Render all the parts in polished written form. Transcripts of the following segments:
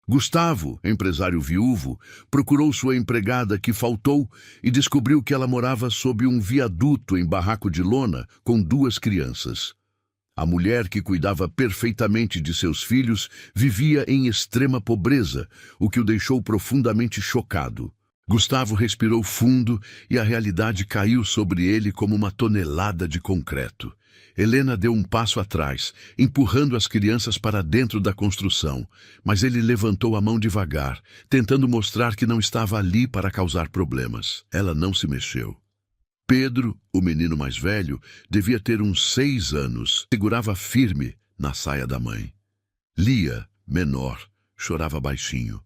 Gustavo, empresário viúvo, procurou sua empregada que faltou e descobriu que ela morava sob um viaduto em barraco de lona com 2 crianças. A mulher, que cuidava perfeitamente de seus filhos, vivia em extrema pobreza, o que o deixou profundamente chocado. Gustavo respirou fundo e a realidade caiu sobre ele como uma tonelada de concreto. Helena deu um passo atrás, empurrando as crianças para dentro da construção, mas ele levantou a mão devagar, tentando mostrar que não estava ali para causar problemas. Ela não se mexeu. Pedro, o menino mais velho, devia ter uns 6 anos, segurava firme na saia da mãe. Lia, menor, chorava baixinho.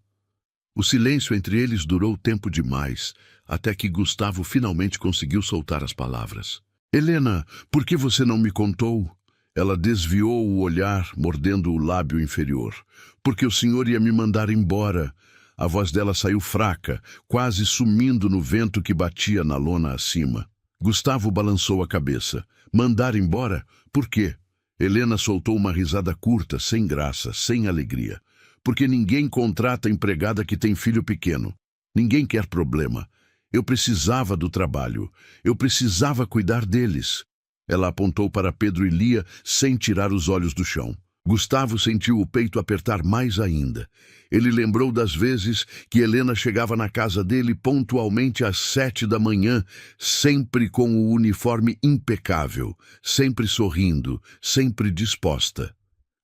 O silêncio entre eles durou tempo demais, até que Gustavo finalmente conseguiu soltar as palavras. Helena, por que você não me contou? Ela desviou o olhar, mordendo o lábio inferior. Porque o senhor ia me mandar embora. A voz dela saiu fraca, quase sumindo no vento que batia na lona acima. Gustavo balançou a cabeça. Mandar embora? Por quê? Helena soltou uma risada curta, sem graça, sem alegria. Porque ninguém contrata empregada que tem filho pequeno. Ninguém quer problema. Eu precisava do trabalho. Eu precisava cuidar deles. Ela apontou para Pedro e Lia sem tirar os olhos do chão. Gustavo sentiu o peito apertar mais ainda. Ele lembrou das vezes que Helena chegava na casa dele pontualmente às 7 da manhã, sempre com o uniforme impecável, sempre sorrindo, sempre disposta.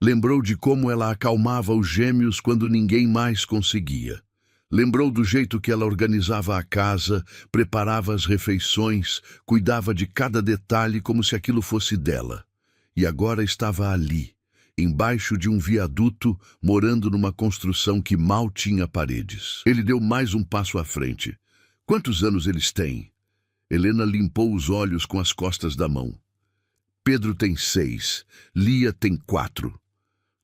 Lembrou de como ela acalmava os gêmeos quando ninguém mais conseguia. Lembrou do jeito que ela organizava a casa, preparava as refeições, cuidava de cada detalhe como se aquilo fosse dela. E agora estava ali, embaixo de um viaduto, morando numa construção que mal tinha paredes. Ele deu mais um passo à frente. Quantos anos eles têm? Helena limpou os olhos com as costas da mão. Pedro tem 6, Lia tem 4.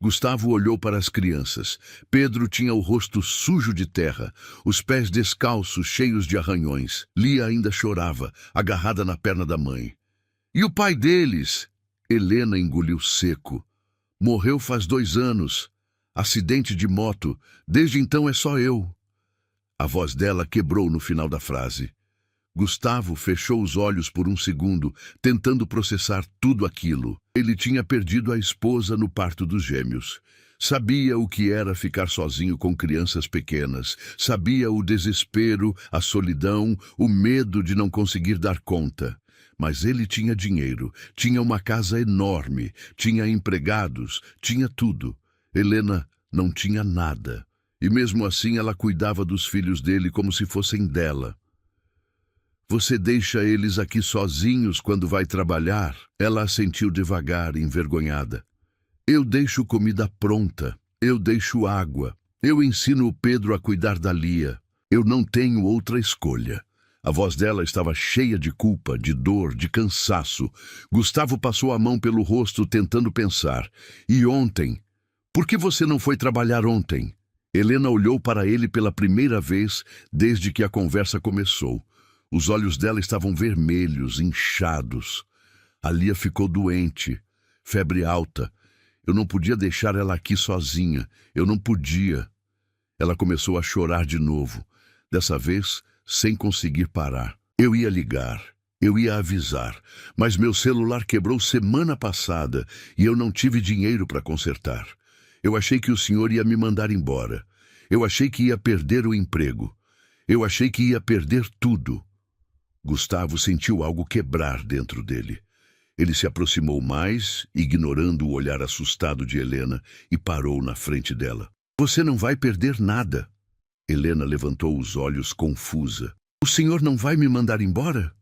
Gustavo olhou para as crianças. Pedro tinha o rosto sujo de terra, os pés descalços, cheios de arranhões. Lia ainda chorava, agarrada na perna da mãe. E o pai deles? Helena engoliu seco. Morreu faz 2 anos. Acidente de moto. Desde então é só eu. A voz dela quebrou no final da frase. Gustavo fechou os olhos por um segundo, tentando processar tudo aquilo. Ele tinha perdido a esposa no parto dos gêmeos. Sabia o que era ficar sozinho com crianças pequenas. Sabia o desespero, a solidão, o medo de não conseguir dar conta. Mas ele tinha dinheiro, tinha uma casa enorme, tinha empregados, tinha tudo. Helena não tinha nada. E mesmo assim ela cuidava dos filhos dele como se fossem dela. Você deixa eles aqui sozinhos quando vai trabalhar? Ela assentiu devagar, envergonhada. Eu deixo comida pronta. Eu deixo água. Eu ensino o Pedro a cuidar da Lia. Eu não tenho outra escolha. A voz dela estava cheia de culpa, de dor, de cansaço. Gustavo passou a mão pelo rosto, tentando pensar. E ontem? Por que você não foi trabalhar ontem? Helena olhou para ele pela primeira vez desde que a conversa começou. Os olhos dela estavam vermelhos, inchados. A Lia ficou doente, febre alta. Eu não podia deixar ela aqui sozinha. Eu não podia. Ela começou a chorar de novo, dessa vez sem conseguir parar. Eu ia ligar, eu ia avisar, mas meu celular quebrou semana passada e eu não tive dinheiro para consertar. Eu achei que o senhor ia me mandar embora. Eu achei que ia perder o emprego. Eu achei que ia perder tudo. Gustavo sentiu algo quebrar dentro dele. Ele se aproximou mais, ignorando o olhar assustado de Helena, e parou na frente dela. Você não vai perder nada. Helena levantou os olhos confusa. O senhor não vai me mandar embora?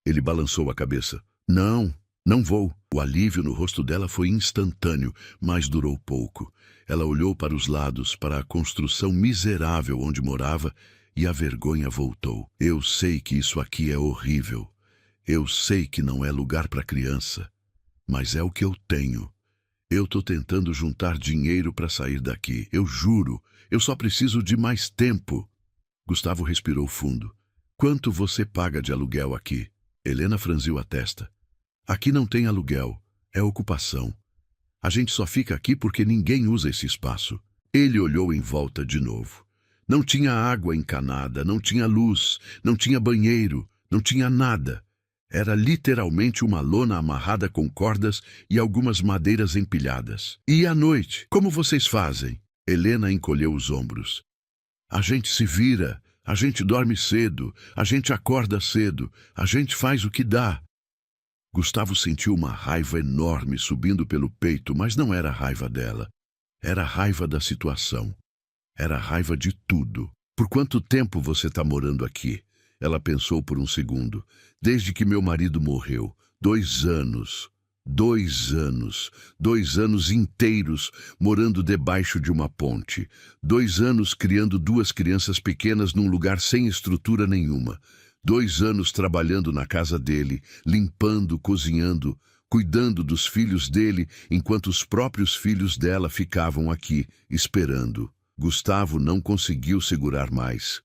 Ele balançou a cabeça. Não, não vou. O alívio no rosto dela foi instantâneo, mas durou pouco. Ela olhou para os lados, para a construção miserável onde morava, e a vergonha voltou. Eu sei que isso aqui é horrível. Eu sei que não é lugar para criança. Mas é o que eu tenho. Eu tô tentando juntar dinheiro para sair daqui. Eu juro. Eu só preciso de mais tempo. Gustavo respirou fundo. Quanto você paga de aluguel aqui? Helena franziu a testa. Aqui não tem aluguel. É ocupação. A gente só fica aqui porque ninguém usa esse espaço. Ele olhou em volta de novo. Não tinha água encanada, não tinha luz, não tinha banheiro, não tinha nada. Era literalmente uma lona amarrada com cordas e algumas madeiras empilhadas. E à noite, como vocês fazem? Helena encolheu os ombros. A gente se vira, a gente dorme cedo, a gente acorda cedo, a gente faz o que dá. Gustavo sentiu uma raiva enorme subindo pelo peito, mas não era a raiva dela. Era a raiva da situação. Era a raiva de tudo. Por quanto tempo você está morando aqui? Ela pensou por um segundo. Desde que meu marido morreu. 2 anos. 2 anos. 2 anos inteiros morando debaixo de uma ponte. 2 anos criando 2 crianças pequenas num lugar sem estrutura nenhuma. 2 anos trabalhando na casa dele, limpando, cozinhando, cuidando dos filhos dele, enquanto os próprios filhos dela ficavam aqui, esperando. Gustavo não conseguiu segurar mais.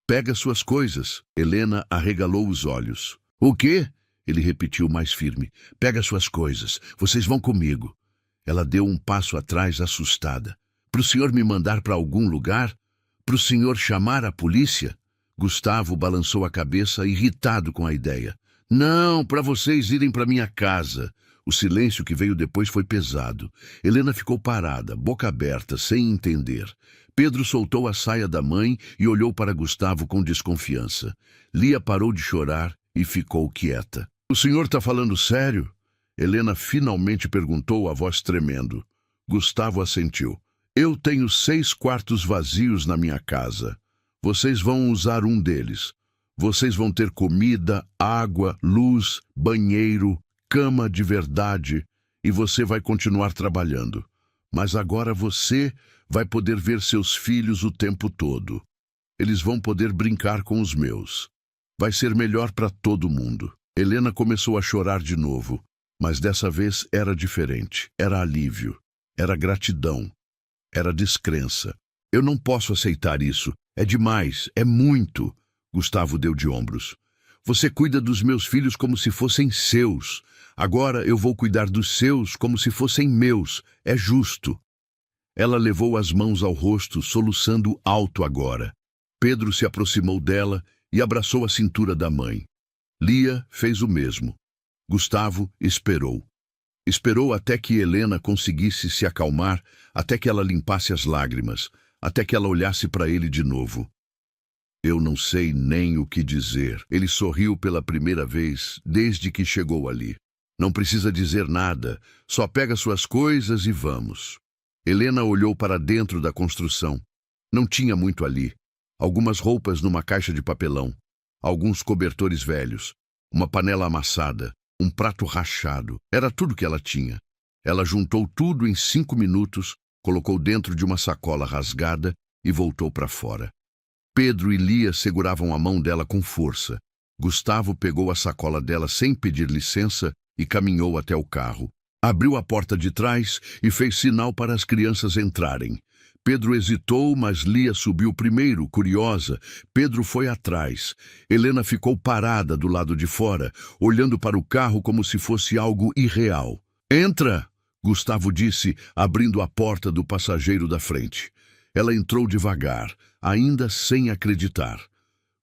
Pega suas coisas. Helena arregalou os olhos. O quê? Ele repetiu mais firme. Pega suas coisas. Vocês vão comigo. Ela deu um passo atrás, assustada. Para o senhor me mandar para algum lugar? Para o senhor chamar a polícia? Gustavo balançou a cabeça, irritado com a ideia. Não, para vocês irem para minha casa. O silêncio que veio depois foi pesado. Helena ficou parada, boca aberta, sem entender. Pedro soltou a saia da mãe e olhou para Gustavo com desconfiança. Lia parou de chorar e ficou quieta. O senhor está falando sério? Helena finalmente perguntou, a voz tremendo. Gustavo assentiu. Eu tenho 6 quartos vazios na minha casa. Vocês vão usar um deles. Vocês vão ter comida, água, luz, banheiro, cama de verdade, e você vai continuar trabalhando. Mas agora você vai poder ver seus filhos o tempo todo. Eles vão poder brincar com os meus. Vai ser melhor para todo mundo. Helena começou a chorar de novo, mas dessa vez era diferente. Era alívio, era gratidão, era descrença. Eu não posso aceitar isso. É demais, é muito. Gustavo deu de ombros. Você cuida dos meus filhos como se fossem seus. Agora eu vou cuidar dos seus como se fossem meus. É justo. Ela levou as mãos ao rosto, soluçando alto agora. Pedro se aproximou dela e abraçou a cintura da mãe. Lia fez o mesmo. Gustavo esperou. Esperou até que Helena conseguisse se acalmar, até que ela limpasse as lágrimas, até que ela olhasse para ele de novo. Eu não sei nem o que dizer. Ele sorriu pela primeira vez desde que chegou ali. Não precisa dizer nada, só pega suas coisas e vamos. Helena olhou para dentro da construção. Não tinha muito ali. Algumas roupas numa caixa de papelão, alguns cobertores velhos, uma panela amassada, um prato rachado. Era tudo que ela tinha. Ela juntou tudo em 5 minutos, colocou dentro de uma sacola rasgada e voltou para fora. Pedro e Lia seguravam a mão dela com força. Gustavo pegou a sacola dela sem pedir licença e caminhou até o carro. Abriu a porta de trás e fez sinal para as crianças entrarem. Pedro hesitou, mas Lia subiu primeiro, curiosa. Pedro foi atrás. Helena ficou parada do lado de fora, olhando para o carro como se fosse algo irreal. Entra! Gustavo disse, abrindo a porta do passageiro da frente. Ela entrou devagar, ainda sem acreditar.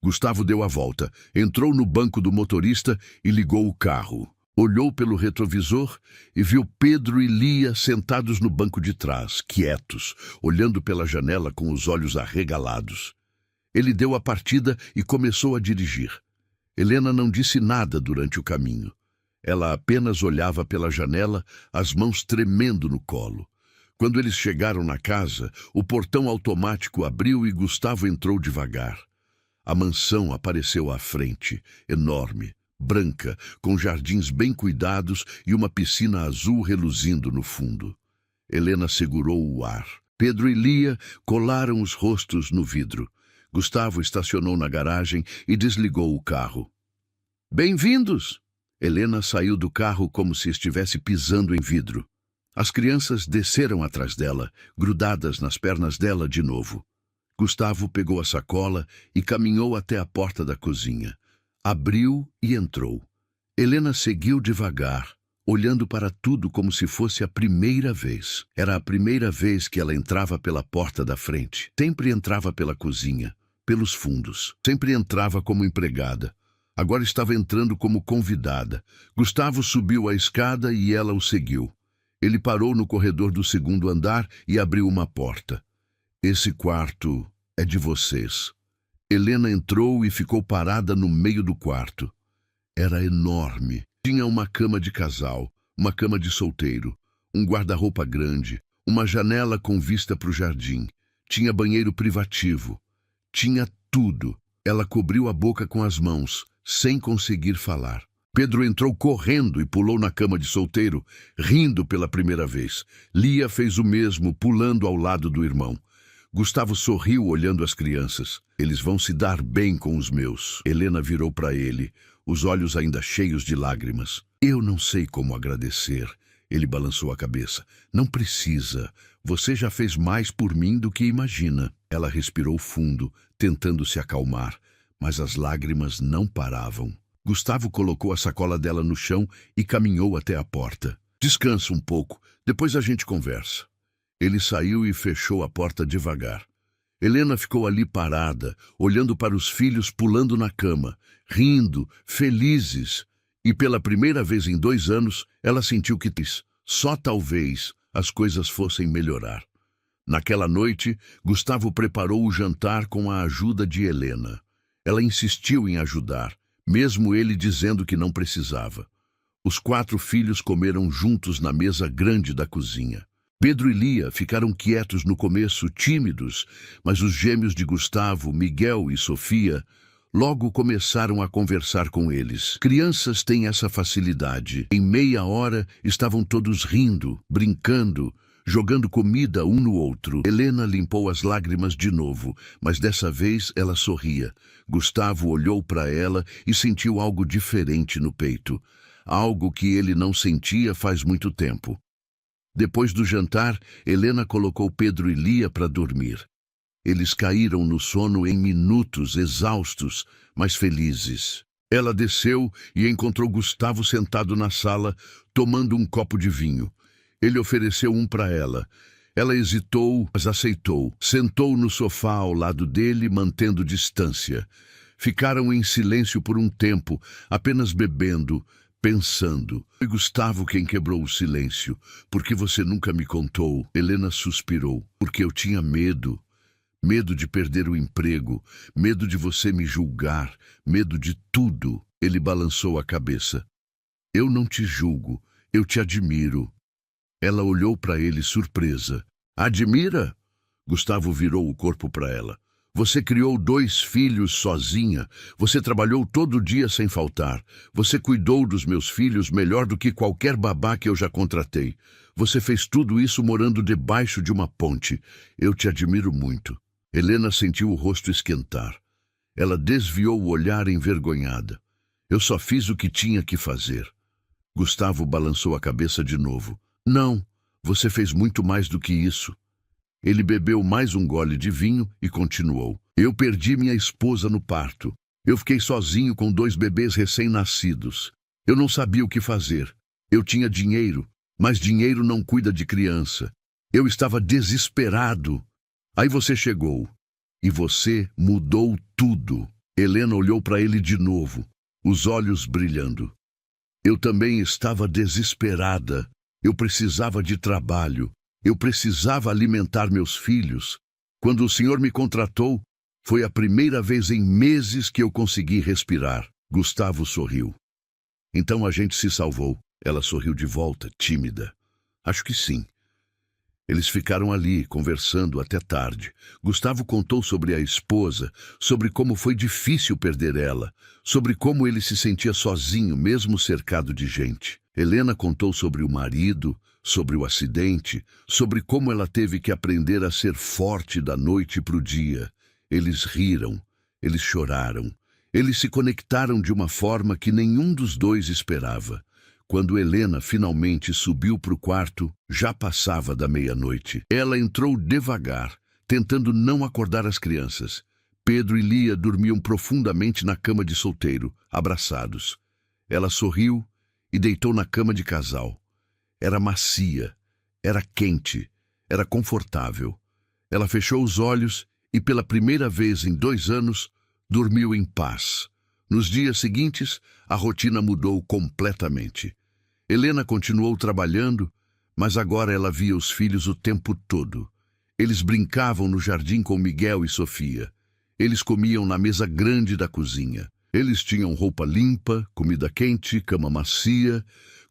Gustavo deu a volta, entrou no banco do motorista e ligou o carro. Olhou pelo retrovisor e viu Pedro e Lia sentados no banco de trás, quietos, olhando pela janela com os olhos arregalados. Ele deu a partida e começou a dirigir. Helena não disse nada durante o caminho. Ela apenas olhava pela janela, as mãos tremendo no colo. Quando eles chegaram na casa, o portão automático abriu e Gustavo entrou devagar. A mansão apareceu à frente, enorme, branca, com jardins bem cuidados e uma piscina azul reluzindo no fundo. Helena segurou o ar. Pedro e Lia colaram os rostos no vidro. Gustavo estacionou na garagem e desligou o carro. Bem-vindos! Helena saiu do carro como se estivesse pisando em vidro. As crianças desceram atrás dela, grudadas nas pernas dela de novo. Gustavo pegou a sacola e caminhou até a porta da cozinha. Abriu e entrou. Helena seguiu devagar, olhando para tudo como se fosse a primeira vez. Era a primeira vez que ela entrava pela porta da frente. Sempre entrava pela cozinha, pelos fundos. Sempre entrava como empregada. Agora estava entrando como convidada. Gustavo subiu a escada e ela o seguiu. Ele parou no corredor do segundo andar e abriu uma porta. Esse quarto é de vocês. Helena entrou e ficou parada no meio do quarto. Era enorme. Tinha uma cama de casal, uma cama de solteiro, um guarda-roupa grande, uma janela com vista para o jardim. Tinha banheiro privativo. Tinha tudo. Ela cobriu a boca com as mãos, sem conseguir falar. Pedro entrou correndo e pulou na cama de solteiro, rindo pela primeira vez. Lia fez o mesmo, pulando ao lado do irmão. Gustavo sorriu olhando as crianças. Eles vão se dar bem com os meus. Helena virou para ele, os olhos ainda cheios de lágrimas. Eu não sei como agradecer. Ele balançou a cabeça. Não precisa. Você já fez mais por mim do que imagina. Ela respirou fundo, tentando se acalmar, mas as lágrimas não paravam. Gustavo colocou a sacola dela no chão e caminhou até a porta. Descansa um pouco, depois a gente conversa. Ele saiu e fechou a porta devagar. Helena ficou ali parada, olhando para os filhos pulando na cama, rindo, felizes. E pela primeira vez em 2 anos, ela sentiu que só talvez as coisas fossem melhorar. Naquela noite, Gustavo preparou o jantar com a ajuda de Helena. Ela insistiu em ajudar, mesmo ele dizendo que não precisava. Os 4 filhos comeram juntos na mesa grande da cozinha. Pedro e Lia ficaram quietos no começo, tímidos, mas os gêmeos de Gustavo, Miguel e Sofia, logo começaram a conversar com eles. Crianças têm essa facilidade. Em meia hora estavam todos rindo, brincando, jogando comida um no outro. Helena limpou as lágrimas de novo, mas dessa vez ela sorria. Gustavo olhou para ela e sentiu algo diferente no peito. Algo que ele não sentia faz muito tempo. Depois do jantar, Helena colocou Pedro e Lia para dormir. Eles caíram no sono em minutos, exaustos, mas felizes. Ela desceu e encontrou Gustavo sentado na sala, tomando um copo de vinho. Ele ofereceu um para ela. Ela hesitou, mas aceitou. Sentou no sofá ao lado dele, mantendo distância. Ficaram em silêncio por um tempo, apenas bebendo, pensando. Foi Gustavo quem quebrou o silêncio. Por que você nunca me contou? Helena suspirou. Porque eu tinha medo. Medo de perder o emprego, medo de você me julgar, medo de tudo. Ele balançou a cabeça. Eu não te julgo, eu te admiro. Ela olhou para ele surpresa. Admira? Gustavo virou o corpo para ela. Você criou 2 filhos sozinha. Você trabalhou todo dia sem faltar. Você cuidou dos meus filhos melhor do que qualquer babá que eu já contratei. Você fez tudo isso morando debaixo de uma ponte. Eu te admiro muito. Helena sentiu o rosto esquentar. Ela desviou o olhar envergonhada. Eu só fiz o que tinha que fazer. Gustavo balançou a cabeça de novo. Não, você fez muito mais do que isso. Ele bebeu mais um gole de vinho e continuou. Eu perdi minha esposa no parto. Eu fiquei sozinho com 2 bebês recém-nascidos. Eu não sabia o que fazer. Eu tinha dinheiro, mas dinheiro não cuida de criança. Eu estava desesperado. Aí você chegou. E você mudou tudo. Helena olhou para ele de novo, os olhos brilhando. Eu também estava desesperada. Eu precisava de trabalho. Eu precisava alimentar meus filhos. Quando o senhor me contratou, foi a primeira vez em meses que eu consegui respirar. Gustavo sorriu. Então a gente se salvou. Ela sorriu de volta, tímida. Acho que sim. Eles ficaram ali, conversando até tarde. Gustavo contou sobre a esposa, sobre como foi difícil perder ela, sobre como ele se sentia sozinho, mesmo cercado de gente. Helena contou sobre o marido, sobre o acidente, sobre como ela teve que aprender a ser forte da noite para o dia. Eles riram, eles choraram, eles se conectaram de uma forma que nenhum dos 2 esperava. Quando Helena finalmente subiu para o quarto, já passava da meia-noite. Ela entrou devagar, tentando não acordar as crianças. Pedro e Lia dormiam profundamente na cama de solteiro, abraçados. Ela sorriu e deitou na cama de casal. Era macia, era quente, era confortável. Ela fechou os olhos e, pela primeira vez em 2 anos, dormiu em paz. Nos dias seguintes, a rotina mudou completamente. Helena continuou trabalhando, mas agora ela via os filhos o tempo todo. Eles brincavam no jardim com Miguel e Sofia. Eles comiam na mesa grande da cozinha. Eles tinham roupa limpa, comida quente, cama macia.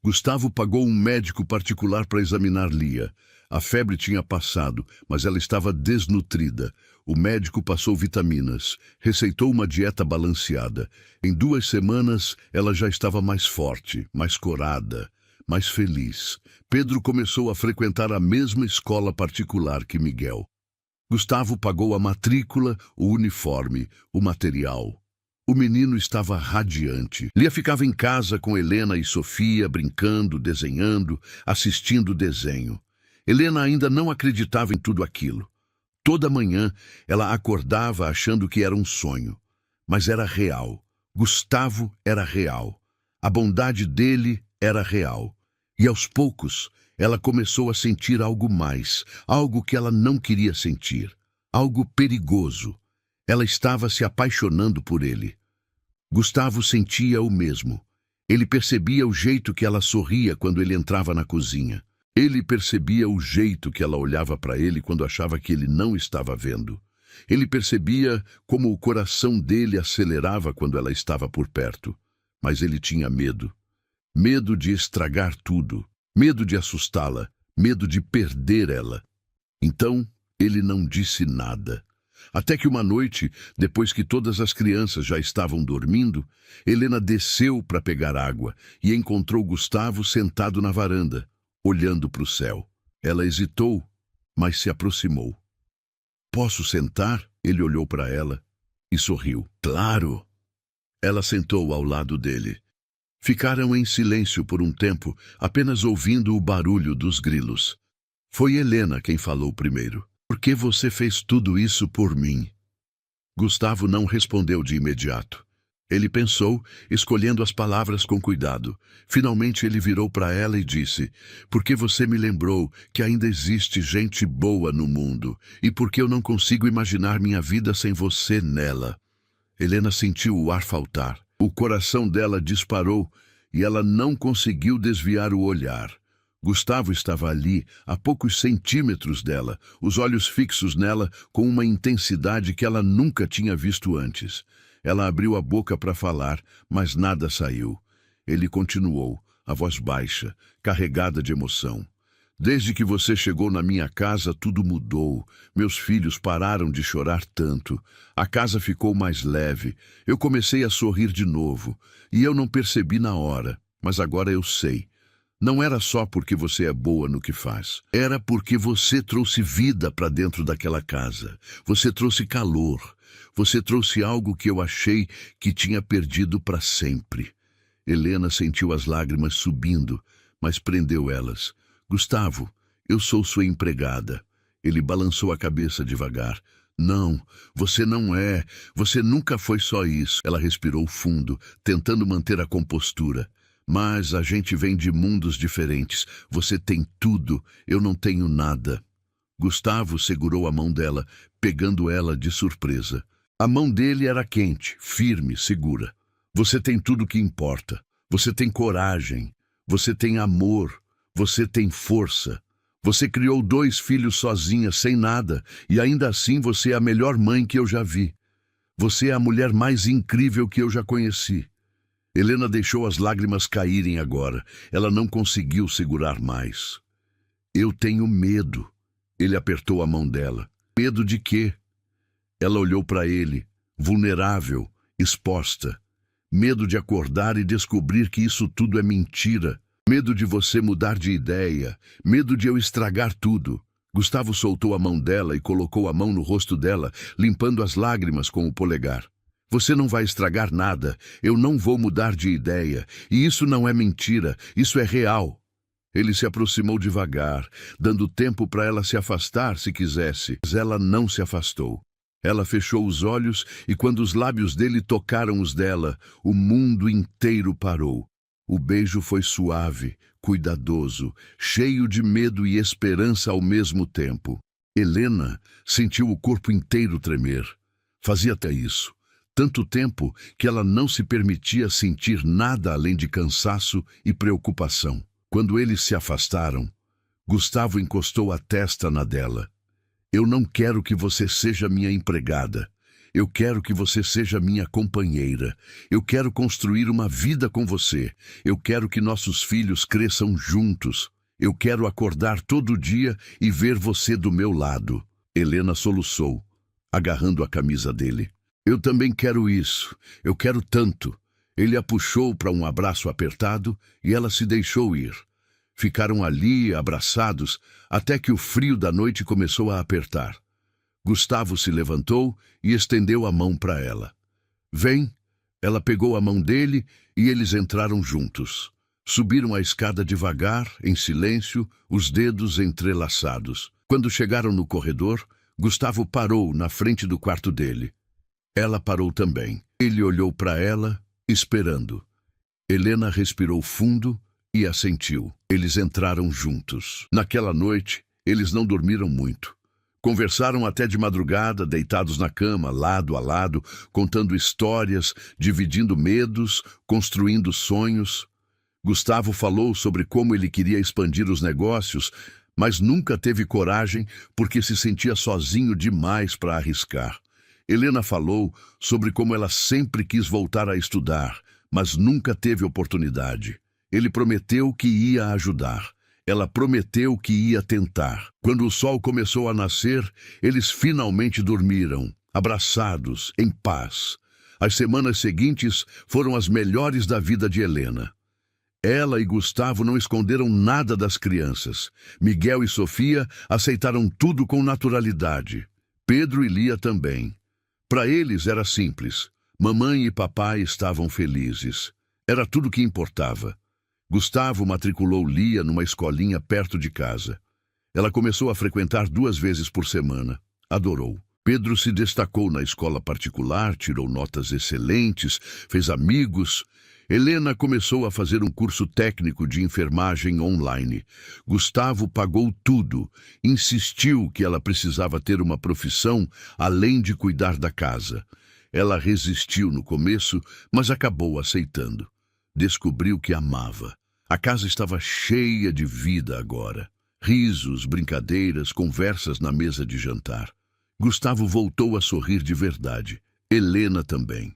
Gustavo pagou um médico particular para examinar Lia. A febre tinha passado, mas ela estava desnutrida. O médico passou vitaminas, receitou uma dieta balanceada. Em 2 semanas, ela já estava mais forte, mais corada, mais feliz. Pedro começou a frequentar a mesma escola particular que Miguel. Gustavo pagou a matrícula, o uniforme, o material. O menino estava radiante. Lia ficava em casa com Helena e Sofia, brincando, desenhando, assistindo desenho. Helena ainda não acreditava em tudo aquilo. Toda manhã ela acordava achando que era um sonho. Mas era real. Gustavo era real. A bondade dele era real. E aos poucos ela começou a sentir algo mais, algo que ela não queria sentir, algo perigoso. Ela estava se apaixonando por ele. Gustavo sentia o mesmo. Ele percebia o jeito que ela sorria quando ele entrava na cozinha. Ele percebia o jeito que ela olhava para ele quando achava que ele não estava vendo. Ele percebia como o coração dele acelerava quando ela estava por perto. Mas ele tinha medo. Medo de estragar tudo. Medo de assustá-la. Medo de perder ela. Então, ele não disse nada. Até que uma noite, depois que todas as crianças já estavam dormindo, Helena desceu para pegar água e encontrou Gustavo sentado na varanda, olhando para o céu. Ela hesitou, mas se aproximou. "Posso sentar?" Ele olhou para ela e sorriu. "Claro!" Ela sentou ao lado dele. Ficaram em silêncio por um tempo, apenas ouvindo o barulho dos grilos. Foi Helena quem falou primeiro. "Por que você fez tudo isso por mim?" Gustavo não respondeu de imediato. Ele pensou, escolhendo as palavras com cuidado. Finalmente ele virou para ela e disse: "Porque você me lembrou que ainda existe gente boa no mundo, e porque eu não consigo imaginar minha vida sem você nela." Helena sentiu o ar faltar. O coração dela disparou e ela não conseguiu desviar o olhar. Gustavo estava ali, a poucos centímetros dela, os olhos fixos nela com uma intensidade que ela nunca tinha visto antes. Ela abriu a boca para falar, mas nada saiu. Ele continuou, a voz baixa, carregada de emoção. "Desde que você chegou na minha casa, tudo mudou. Meus filhos pararam de chorar tanto. A casa ficou mais leve. Eu comecei a sorrir de novo. E eu não percebi na hora, mas agora eu sei. Não era só porque você é boa no que faz. Era porque você trouxe vida para dentro daquela casa. Você trouxe calor. Você trouxe algo que eu achei que tinha perdido para sempre." Helena sentiu as lágrimas subindo, mas prendeu elas. "Gustavo, eu sou sua empregada." Ele balançou a cabeça devagar. "Não, você não é. Você nunca foi só isso." Ela respirou fundo, tentando manter a compostura. "Mas a gente vem de mundos diferentes. Você tem tudo, eu não tenho nada." Gustavo segurou a mão dela, pegando ela de surpresa. A mão dele era quente, firme, segura. "Você tem tudo o que importa. Você tem coragem. Você tem amor. Você tem força. Você criou 2 filhos sozinha, sem nada, e ainda assim você é a melhor mãe que eu já vi. Você é a mulher mais incrível que eu já conheci." Helena deixou as lágrimas caírem agora. Ela não conseguiu segurar mais. "Eu tenho medo." Ele apertou a mão dela. "Medo de quê?" Ela olhou para ele, vulnerável, exposta. "Medo de acordar e descobrir que isso tudo é mentira. Medo de você mudar de ideia. Medo de eu estragar tudo." Gustavo soltou a mão dela e colocou a mão no rosto dela, limpando as lágrimas com o polegar. "Você não vai estragar nada. Eu não vou mudar de ideia. E isso não é mentira. Isso é real." Ele se aproximou devagar, dando tempo para ela se afastar se quisesse. Mas ela não se afastou. Ela fechou os olhos e quando os lábios dele tocaram os dela, o mundo inteiro parou. O beijo foi suave, cuidadoso, cheio de medo e esperança ao mesmo tempo. Helena sentiu o corpo inteiro tremer. Fazia até isso. Tanto tempo que ela não se permitia sentir nada além de cansaço e preocupação. Quando eles se afastaram, Gustavo encostou a testa na dela. Eu não quero que você seja minha empregada. Eu quero que você seja minha companheira. Eu quero construir uma vida com você. Eu quero que nossos filhos cresçam juntos. Eu quero acordar todo dia e ver você do meu lado. Helena soluçou, agarrando a camisa dele. Eu também quero isso. Eu quero tanto. Ele a puxou para um abraço apertado e ela se deixou ir. Ficaram ali, abraçados, até que o frio da noite começou a apertar. Gustavo se levantou e estendeu a mão para ela. Vem. Ela pegou a mão dele e eles entraram juntos. Subiram a escada devagar, em silêncio, os dedos entrelaçados. Quando chegaram no corredor, Gustavo parou na frente do quarto dele. Ela parou também. Ele olhou para ela, esperando. Helena respirou fundo e assentiu. Eles entraram juntos. Naquela noite, eles não dormiram muito. Conversaram até de madrugada, deitados na cama, lado a lado, contando histórias, dividindo medos, construindo sonhos. Gustavo falou sobre como ele queria expandir os negócios, mas nunca teve coragem porque se sentia sozinho demais para arriscar. Helena falou sobre como ela sempre quis voltar a estudar, mas nunca teve oportunidade. Ele prometeu que ia ajudar. Ela prometeu que ia tentar. Quando o sol começou a nascer, eles finalmente dormiram, abraçados, em paz. As semanas seguintes foram as melhores da vida de Helena. Ela e Gustavo não esconderam nada das crianças. Miguel e Sofia aceitaram tudo com naturalidade. Pedro e Lia também. Para eles era simples. Mamãe e papai estavam felizes. Era tudo que importava. Gustavo matriculou Lia numa escolinha perto de casa. Ela começou a frequentar 2 vezes por semana. Adorou. Pedro se destacou na escola particular, tirou notas excelentes, fez amigos. Helena começou a fazer um curso técnico de enfermagem online. Gustavo pagou tudo, insistiu que ela precisava ter uma profissão além de cuidar da casa. Ela resistiu no começo, mas acabou aceitando. Descobriu que amava. A casa estava cheia de vida agora. Risos, brincadeiras, conversas na mesa de jantar. Gustavo voltou a sorrir de verdade. Helena também.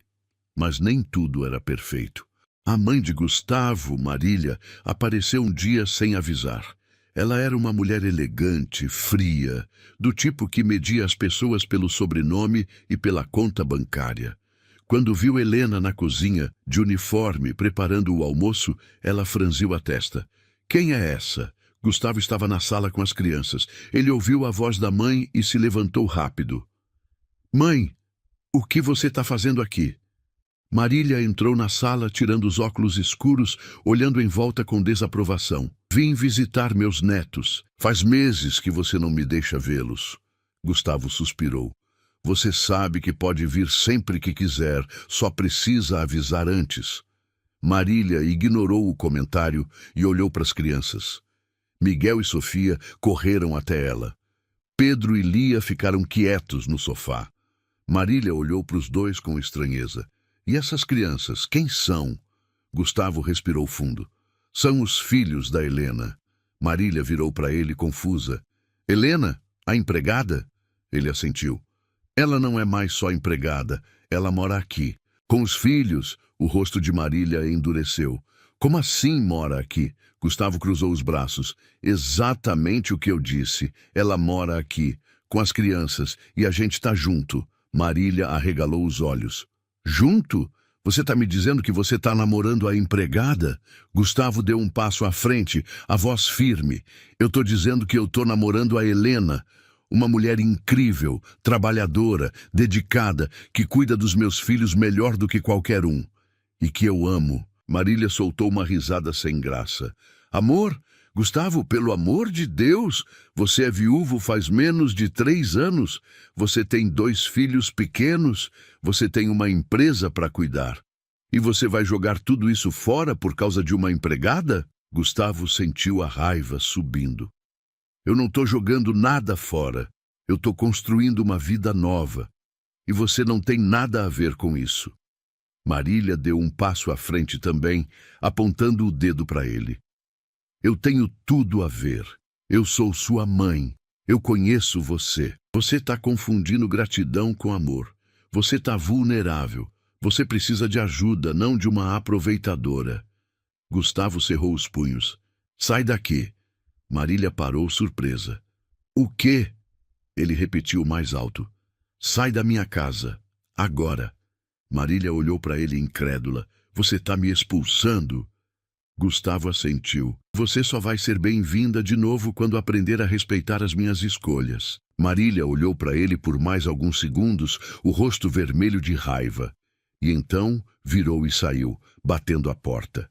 Mas nem tudo era perfeito. A mãe de Gustavo, Marília, apareceu um dia sem avisar. Ela era uma mulher elegante, fria, do tipo que media as pessoas pelo sobrenome e pela conta bancária. Quando viu Helena na cozinha, de uniforme, preparando o almoço, ela franziu a testa. Quem é essa? Gustavo estava na sala com as crianças. Ele ouviu a voz da mãe e se levantou rápido. Mãe, o que você está fazendo aqui? Marília entrou na sala, tirando os óculos escuros, olhando em volta com desaprovação. Vim visitar meus netos. Faz meses que você não me deixa vê-los. Gustavo suspirou. Você sabe que pode vir sempre que quiser, só precisa avisar antes. Marília ignorou o comentário e olhou para as crianças. Miguel e Sofia correram até ela. Pedro e Lia ficaram quietos no sofá. Marília olhou para os dois com estranheza. E essas crianças, quem são? Gustavo respirou fundo. São os filhos da Helena. Marília virou para ele confusa. Helena, a empregada? Ele assentiu. Ela não é mais só empregada, ela mora aqui. Com os filhos, o rosto de Marília endureceu. Como assim mora aqui? Gustavo cruzou os braços. Exatamente o que eu disse. Ela mora aqui, com as crianças, e a gente está junto. Marília arregalou os olhos. Junto? Você está me dizendo que você está namorando a empregada? Gustavo deu um passo à frente, a voz firme. Eu estou dizendo que eu estou namorando a Helena. Uma mulher incrível, trabalhadora, dedicada, que cuida dos meus filhos melhor do que qualquer um. E que eu amo. Marília soltou uma risada sem graça. Amor? Gustavo, pelo amor de Deus, você é viúvo faz menos de 3 anos. Você tem 2 filhos pequenos. Você tem uma empresa para cuidar. E você vai jogar tudo isso fora por causa de uma empregada? Gustavo sentiu a raiva subindo. Eu não estou jogando nada fora. Eu estou construindo uma vida nova. E você não tem nada a ver com isso. Marília deu um passo à frente também, apontando o dedo para ele. Eu tenho tudo a ver. Eu sou sua mãe. Eu conheço você. Você está confundindo gratidão com amor. Você está vulnerável. Você precisa de ajuda, não de uma aproveitadora. Gustavo cerrou os punhos. Sai daqui. Marília parou surpresa. O quê? Ele repetiu mais alto. Sai da minha casa. Agora. Marília olhou para ele incrédula. Você está me expulsando? Gustavo assentiu. Você só vai ser bem-vinda de novo quando aprender a respeitar as minhas escolhas. Marília olhou para ele por mais alguns segundos, o rosto vermelho de raiva. E então virou e saiu, batendo a porta.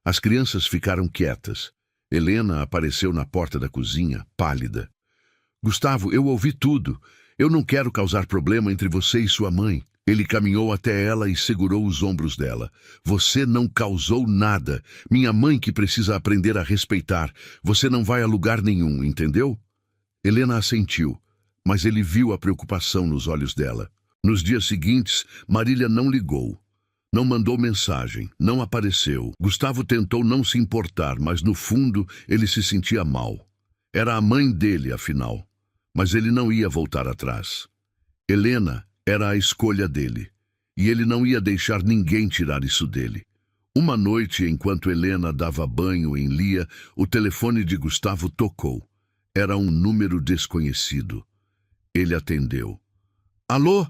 As crianças ficaram quietas. Helena apareceu na porta da cozinha, pálida. Gustavo, eu ouvi tudo. Eu não quero causar problema entre você e sua mãe. Ele caminhou até ela e segurou os ombros dela. Você não causou nada. Minha mãe que precisa aprender a respeitar. Você não vai a lugar nenhum, entendeu? Helena assentiu, mas ele viu a preocupação nos olhos dela. Nos dias seguintes, Marília não ligou. Não mandou mensagem, não apareceu. Gustavo tentou não se importar, mas no fundo ele se sentia mal. Era a mãe dele, afinal. Mas ele não ia voltar atrás. Helena era a escolha dele, e ele não ia deixar ninguém tirar isso dele. Uma noite, enquanto Helena dava banho em Lia, o telefone de Gustavo tocou. Era um número desconhecido. Ele atendeu. Alô?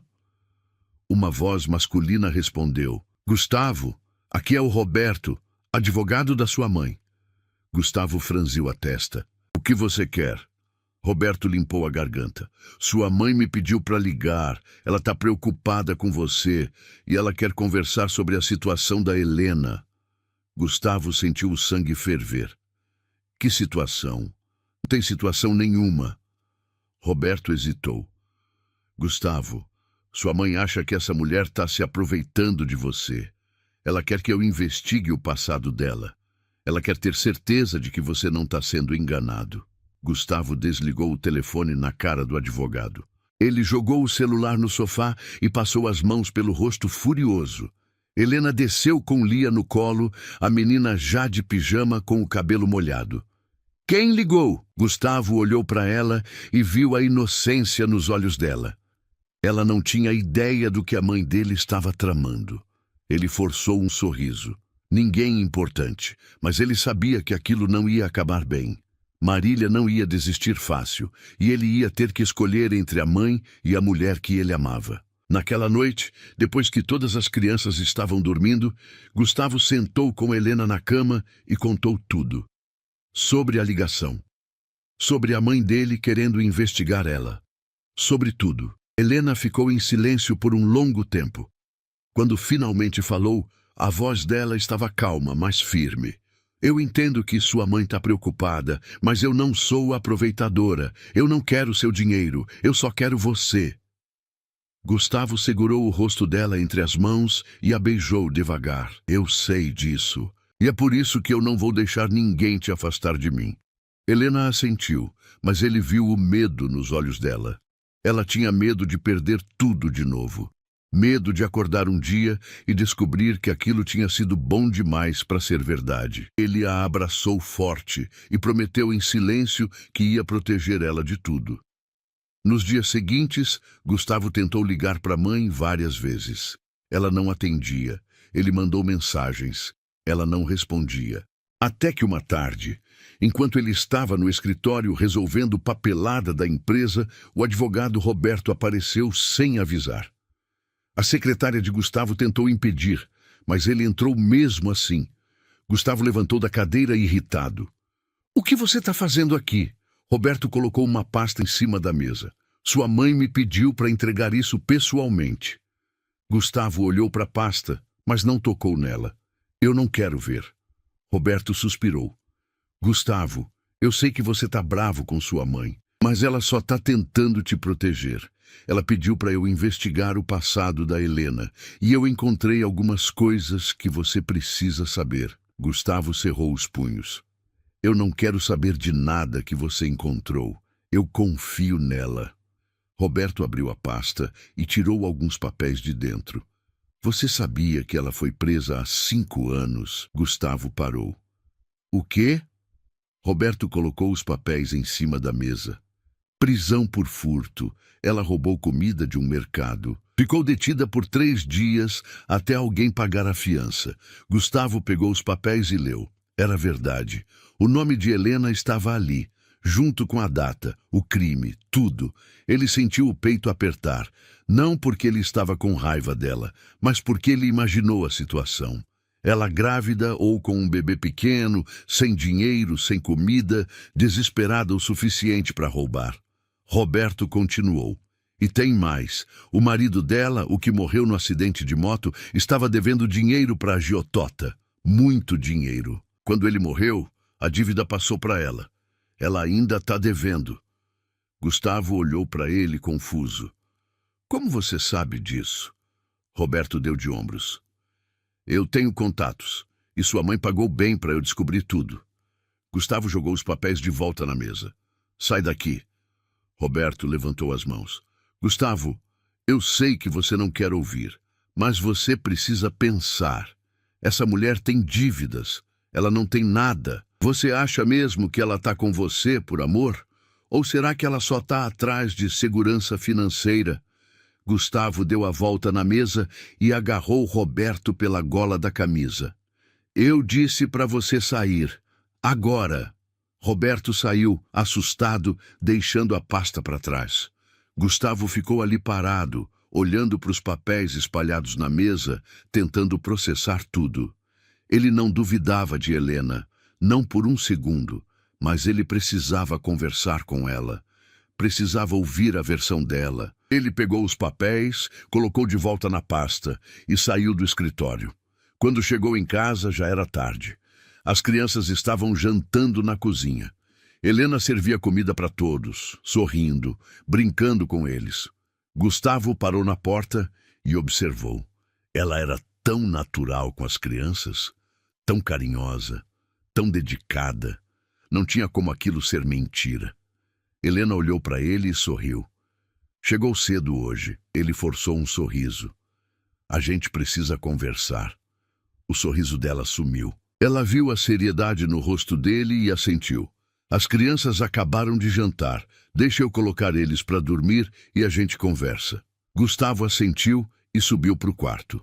Uma voz masculina respondeu. Gustavo, aqui é o Roberto, advogado da sua mãe. Gustavo franziu a testa. O que você quer? Roberto limpou a garganta. Sua mãe me pediu para ligar. Ela está preocupada com você e ela quer conversar sobre a situação da Helena. Gustavo sentiu o sangue ferver. Que situação? Não tem situação nenhuma. Roberto hesitou. Gustavo, sua mãe acha que essa mulher está se aproveitando de você. Ela quer que eu investigue o passado dela. Ela quer ter certeza de que você não está sendo enganado. Gustavo desligou o telefone na cara do advogado. Ele jogou o celular no sofá e passou as mãos pelo rosto furioso. Helena desceu com Lia no colo, a menina já de pijama com o cabelo molhado. Quem ligou? Gustavo olhou para ela e viu a inocência nos olhos dela. Ela não tinha ideia do que a mãe dele estava tramando. Ele forçou um sorriso. Ninguém importante, mas ele sabia que aquilo não ia acabar bem. Marília não ia desistir fácil, e ele ia ter que escolher entre a mãe e a mulher que ele amava. Naquela noite, depois que todas as crianças estavam dormindo, Gustavo sentou com Helena na cama e contou tudo. Sobre a ligação. Sobre a mãe dele querendo investigar ela. Sobre tudo. Helena ficou em silêncio por um longo tempo. Quando finalmente falou, a voz dela estava calma, mas firme. Eu entendo que sua mãe está preocupada, mas eu não sou aproveitadora. Eu não quero seu dinheiro, eu só quero você. Gustavo segurou o rosto dela entre as mãos e a beijou devagar. Eu sei disso. E é por isso que eu não vou deixar ninguém te afastar de mim. Helena assentiu, mas ele viu o medo nos olhos dela. Ela tinha medo de perder tudo de novo. Medo de acordar um dia e descobrir que aquilo tinha sido bom demais para ser verdade. Ele a abraçou forte e prometeu em silêncio que ia proteger ela de tudo. Nos dias seguintes, Gustavo tentou ligar para a mãe várias vezes. Ela não atendia. Ele mandou mensagens. Ela não respondia. Até que uma tarde, enquanto ele estava no escritório resolvendo papelada da empresa, o advogado Roberto apareceu sem avisar. A secretária de Gustavo tentou impedir, mas ele entrou mesmo assim. Gustavo levantou da cadeira irritado. O que você está fazendo aqui? Roberto colocou uma pasta em cima da mesa. Sua mãe me pediu para entregar isso pessoalmente. Gustavo olhou para a pasta, mas não tocou nela. Eu não quero ver. Roberto suspirou. Gustavo, eu sei que você está bravo com sua mãe, mas ela só está tentando te proteger. Ela pediu para eu investigar o passado da Helena, e eu encontrei algumas coisas que você precisa saber. Gustavo cerrou os punhos. Eu não quero saber de nada que você encontrou. Eu confio nela. Roberto abriu a pasta e tirou alguns papéis de dentro. Você sabia que ela foi presa há 5 anos? Gustavo parou. O quê? Roberto colocou os papéis em cima da mesa. Prisão por furto. Ela roubou comida de um mercado. Ficou detida por 3 dias até alguém pagar a fiança. Gustavo pegou os papéis e leu. Era verdade. O nome de Helena estava ali, junto com a data, o crime, tudo. Ele sentiu o peito apertar, não porque ele estava com raiva dela, mas porque ele imaginou a situação. Ela grávida ou com um bebê pequeno, sem dinheiro, sem comida, desesperada o suficiente para roubar. Roberto continuou. E tem mais. O marido dela, o que morreu no acidente de moto, estava devendo dinheiro para a agiotota. Muito dinheiro. Quando ele morreu, a dívida passou para ela. Ela ainda está devendo. Gustavo olhou para ele confuso. Como você sabe disso? Roberto deu de ombros. Eu tenho contatos, e sua mãe pagou bem para eu descobrir tudo. Gustavo jogou os papéis de volta na mesa. Sai daqui. Roberto levantou as mãos. Gustavo, eu sei que você não quer ouvir, mas você precisa pensar. Essa mulher tem dívidas. Ela não tem nada. Você acha mesmo que ela está com você por amor? Ou será que ela só está atrás de segurança financeira? Gustavo deu a volta na mesa e agarrou Roberto pela gola da camisa. Eu disse para você sair. Agora. Roberto saiu, assustado, deixando a pasta para trás. Gustavo ficou ali parado, olhando para os papéis espalhados na mesa, tentando processar tudo. Ele não duvidava de Helena, não por um segundo, mas ele precisava conversar com ela. Precisava ouvir a versão dela. Ele pegou os papéis, colocou de volta na pasta e saiu do escritório. Quando chegou em casa, já era tarde. As crianças estavam jantando na cozinha. Helena servia comida para todos, sorrindo, brincando com eles. Gustavo parou na porta e observou. Ela era tão natural com as crianças, tão carinhosa, tão dedicada. Não tinha como aquilo ser mentira. Helena olhou para ele e sorriu. Chegou cedo hoje. Ele forçou um sorriso. A gente precisa conversar. O sorriso dela sumiu. Ela viu a seriedade no rosto dele e assentiu. As crianças acabaram de jantar. Deixa eu colocar eles para dormir e a gente conversa. Gustavo assentiu e subiu para o quarto.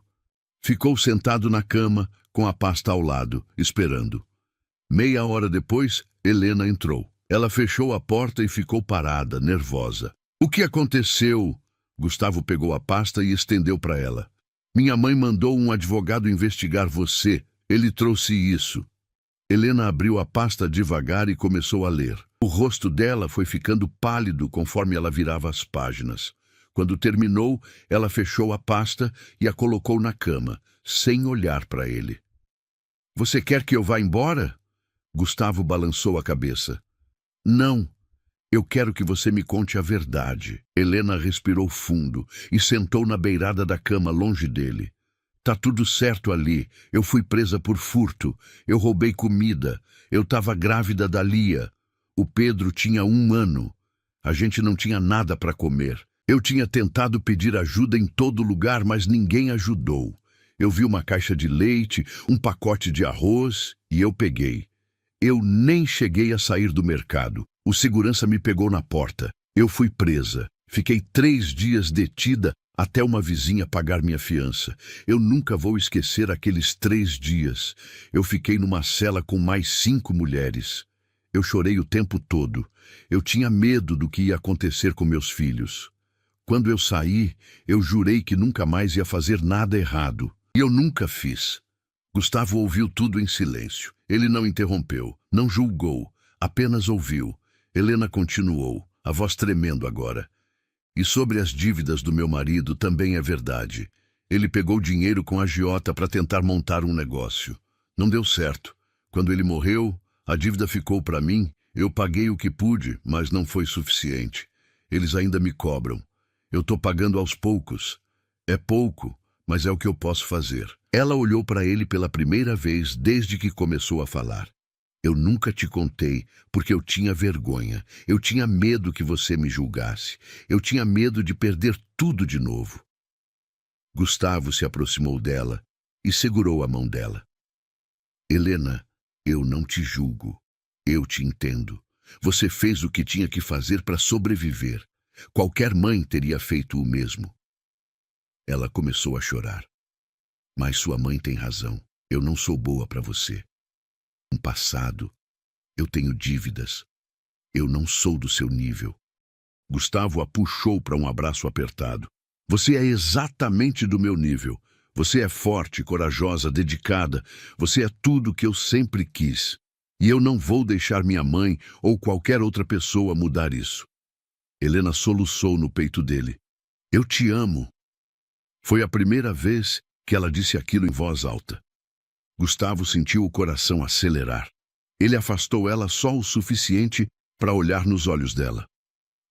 Ficou sentado na cama, com a pasta ao lado, esperando. Meia hora depois, Helena entrou. Ela fechou a porta e ficou parada, nervosa. O que aconteceu? Gustavo pegou a pasta e estendeu para ela. Minha mãe mandou um advogado investigar você. Ele trouxe isso. Helena abriu a pasta devagar e começou a ler. O rosto dela foi ficando pálido conforme ela virava as páginas. Quando terminou, ela fechou a pasta e a colocou na cama, sem olhar para ele. Você quer que eu vá embora? Gustavo balançou a cabeça. Não. Eu quero que você me conte a verdade. Helena respirou fundo e sentou na beirada da cama, longe dele. Tá tudo certo ali. Eu fui presa por furto. Eu roubei comida. Eu estava grávida da Lia. O Pedro tinha 1 ano. A gente não tinha nada para comer. Eu tinha tentado pedir ajuda em todo lugar, mas ninguém ajudou. Eu vi uma caixa de leite, um pacote de arroz e eu peguei. Eu nem cheguei a sair do mercado. O segurança me pegou na porta. Eu fui presa. Fiquei 3 dias detida até uma vizinha pagar minha fiança. Eu nunca vou esquecer aqueles 3 dias. Eu fiquei numa cela com mais 5 mulheres. Eu chorei o tempo todo. Eu tinha medo do que ia acontecer com meus filhos. Quando eu saí, eu jurei que nunca mais ia fazer nada errado. E eu nunca fiz. Gustavo ouviu tudo em silêncio. Ele não interrompeu, não julgou, apenas ouviu. Helena continuou, a voz tremendo agora. E sobre as dívidas do meu marido também é verdade. Ele pegou dinheiro com a agiota para tentar montar um negócio. Não deu certo. Quando ele morreu, a dívida ficou para mim. Eu paguei o que pude, mas não foi suficiente. Eles ainda me cobram. Eu estou pagando aos poucos. É pouco, mas é o que eu posso fazer. Ela olhou para ele pela primeira vez desde que começou a falar. Eu nunca te contei, porque eu tinha vergonha. Eu tinha medo que você me julgasse. Eu tinha medo de perder tudo de novo. Gustavo se aproximou dela e segurou a mão dela. Helena, eu não te julgo. Eu te entendo. Você fez o que tinha que fazer para sobreviver. Qualquer mãe teria feito o mesmo. Ela começou a chorar. Mas sua mãe tem razão. Eu não sou boa para você. Um passado. Eu tenho dívidas. Eu não sou do seu nível. Gustavo a puxou para um abraço apertado. Você é exatamente do meu nível. Você é forte, corajosa, dedicada. Você é tudo que eu sempre quis. E eu não vou deixar minha mãe ou qualquer outra pessoa mudar isso. Helena soluçou no peito dele. Eu te amo. Foi a primeira vez que ela disse aquilo em voz alta. Gustavo sentiu o coração acelerar. Ele afastou ela só o suficiente para olhar nos olhos dela.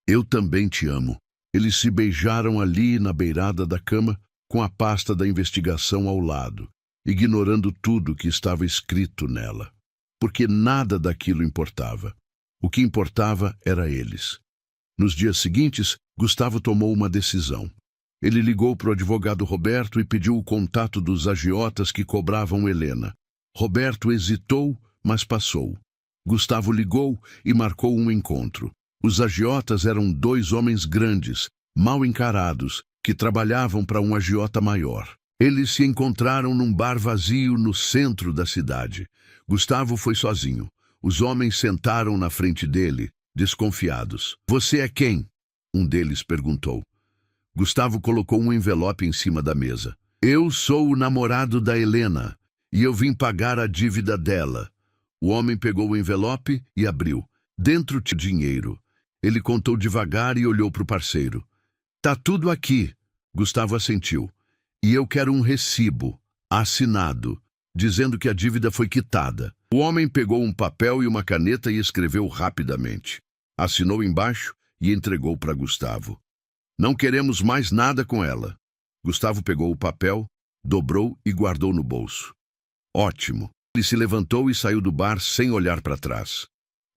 Eu também te amo. Eles se beijaram ali na beirada da cama, com a pasta da investigação ao lado, ignorando tudo que estava escrito nela. Porque nada daquilo importava. O que importava era eles. Nos dias seguintes, Gustavo tomou uma decisão. Ele ligou para o advogado Roberto e pediu o contato dos agiotas que cobravam Helena. Roberto hesitou, mas passou. Gustavo ligou e marcou um encontro. Os agiotas eram 2 homens grandes, mal encarados, que trabalhavam para um agiota maior. Eles se encontraram num bar vazio no centro da cidade. Gustavo foi sozinho. Os homens sentaram na frente dele, desconfiados. Você é quem? Um deles perguntou. Gustavo colocou um envelope em cima da mesa. Eu sou o namorado da Helena, e eu vim pagar a dívida dela. O homem pegou o envelope e abriu. Dentro tinha dinheiro. Ele contou devagar e olhou para o parceiro. Tá tudo aqui. Gustavo assentiu. E eu quero um recibo, assinado, dizendo que a dívida foi quitada. O homem pegou um papel e uma caneta e escreveu rapidamente. Assinou embaixo e entregou para Gustavo. Não queremos mais nada com ela. Gustavo pegou o papel, dobrou e guardou no bolso. Ótimo. Ele se levantou e saiu do bar sem olhar para trás.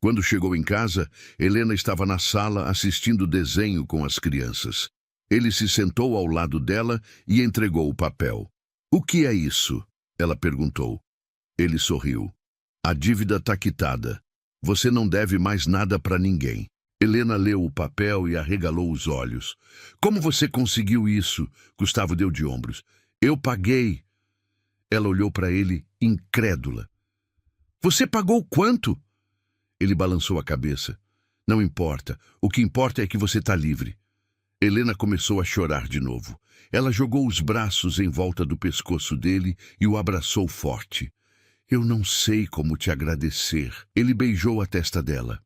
Quando chegou em casa, Helena estava na sala assistindo desenho com as crianças. Ele se sentou ao lado dela e entregou o papel. O que é isso? Ela perguntou. Ele sorriu. A dívida está quitada. Você não deve mais nada para ninguém. Helena leu o papel e arregalou os olhos. Como você conseguiu isso? Gustavo deu de ombros. Eu paguei. Ela olhou para ele, incrédula. Você pagou quanto? Ele balançou a cabeça. Não importa. O que importa é que você está livre. Helena começou a chorar de novo. Ela jogou os braços em volta do pescoço dele e o abraçou forte. Eu não sei como te agradecer. Ele beijou a testa dela.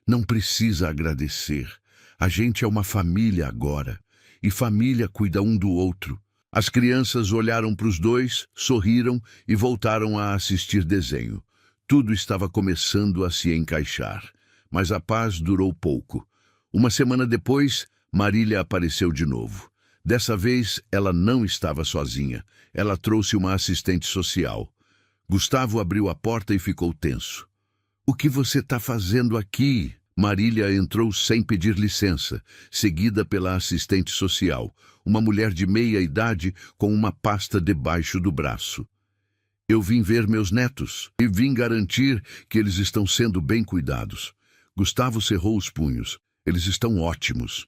Não precisa agradecer. A gente é uma família agora. E família cuida um do outro. As crianças olharam para os dois, sorriram e voltaram a assistir desenho. Tudo estava começando a se encaixar. Mas a paz durou pouco. Uma semana depois, Marília apareceu de novo. Dessa vez, ela não estava sozinha. Ela trouxe uma assistente social. Gustavo abriu a porta e ficou tenso. O que você está fazendo aqui? Marília entrou sem pedir licença, seguida pela assistente social, uma mulher de meia idade com uma pasta debaixo do braço. Eu vim ver meus netos e vim garantir que eles estão sendo bem cuidados. Gustavo cerrou os punhos. Eles estão ótimos.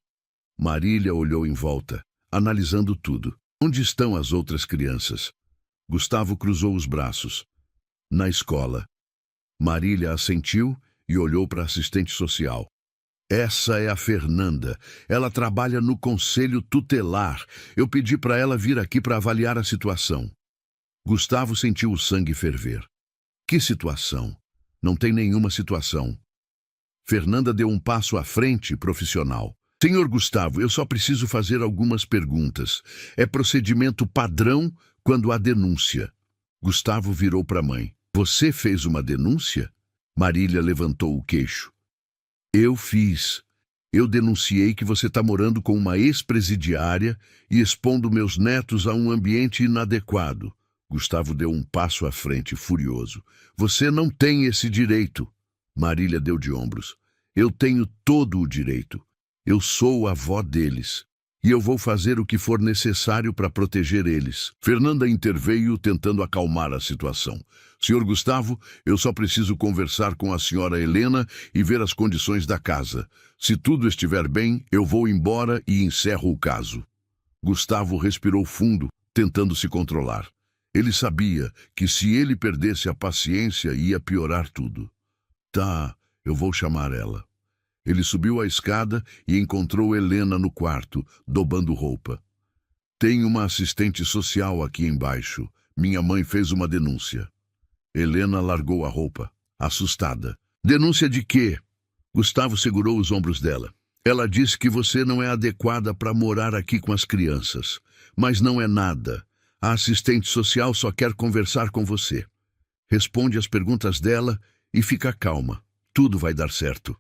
Marília olhou em volta, analisando tudo. Onde estão as outras crianças? Gustavo cruzou os braços. Na escola. Marília assentiu e olhou para a assistente social. Essa é a Fernanda. Ela trabalha no conselho tutelar. Eu pedi para ela vir aqui para avaliar a situação. Gustavo sentiu o sangue ferver. Que situação? Não tem nenhuma situação. Fernanda deu um passo à frente, profissional. Senhor Gustavo, eu só preciso fazer algumas perguntas. É procedimento padrão quando há denúncia. Gustavo virou para a mãe. Você fez uma denúncia? Marília levantou o queixo. Eu fiz. Eu denunciei que você está morando com uma ex-presidiária e expondo meus netos a um ambiente inadequado. Gustavo deu um passo à frente, furioso. Você não tem esse direito. Marília deu de ombros. Eu tenho todo o direito. Eu sou a avó deles. E eu vou fazer o que for necessário para proteger eles. Fernanda interveio, tentando acalmar a situação. Senhor Gustavo, eu só preciso conversar com a senhora Helena e ver as condições da casa. Se tudo estiver bem, eu vou embora e encerro o caso. Gustavo respirou fundo, tentando se controlar. Ele sabia que se ele perdesse a paciência, ia piorar tudo. Tá, eu vou chamar ela. Ele subiu a escada e encontrou Helena no quarto, dobando roupa. Tem uma assistente social aqui embaixo. Minha mãe fez uma denúncia. Helena largou a roupa, assustada. Denúncia de quê? Gustavo segurou os ombros dela. Ela disse que você não é adequada para morar aqui com as crianças. Mas não é nada. A assistente social só quer conversar com você. Responde às perguntas dela e fica calma. Tudo vai dar certo.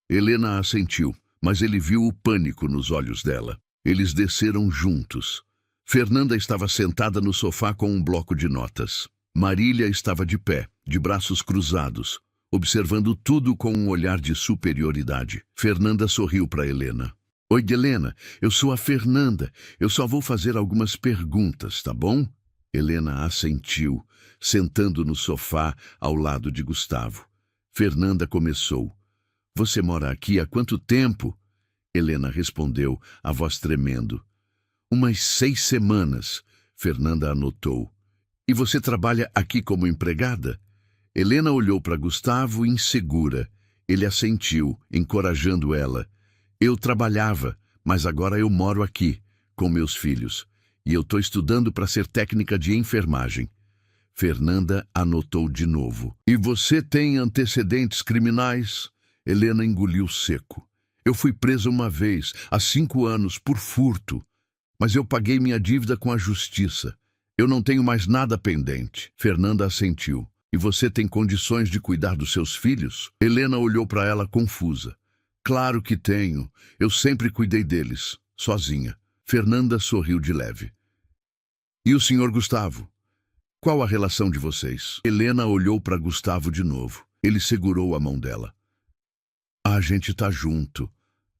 Helena assentiu, mas ele viu o pânico nos olhos dela. Eles desceram juntos. Fernanda estava sentada no sofá com um bloco de notas. Marília estava de pé, de braços cruzados, observando tudo com um olhar de superioridade. Fernanda sorriu para Helena. Oi, Helena, eu sou a Fernanda. Eu só vou fazer algumas perguntas, tá bom? Helena assentiu, sentando no sofá ao lado de Gustavo. Fernanda começou. Você mora aqui há quanto tempo? Helena respondeu, a voz tremendo. Umas 6 semanas, Fernanda anotou. E você trabalha aqui como empregada? Helena olhou para Gustavo insegura. Ele assentiu, encorajando ela. Eu trabalhava, mas agora eu moro aqui, com meus filhos. E eu estou estudando para ser técnica de enfermagem. Fernanda anotou de novo. E você tem antecedentes criminais? Helena engoliu seco. Eu fui presa uma vez, há 5 anos, por furto. Mas eu paguei minha dívida com a justiça. Eu não tenho mais nada pendente. Fernanda assentiu. E você tem condições de cuidar dos seus filhos? Helena olhou para ela confusa. Claro que tenho. Eu sempre cuidei deles, sozinha. Fernanda sorriu de leve. E o senhor Gustavo? Qual a relação de vocês? Helena olhou para Gustavo de novo. Ele segurou a mão dela. A gente tá junto,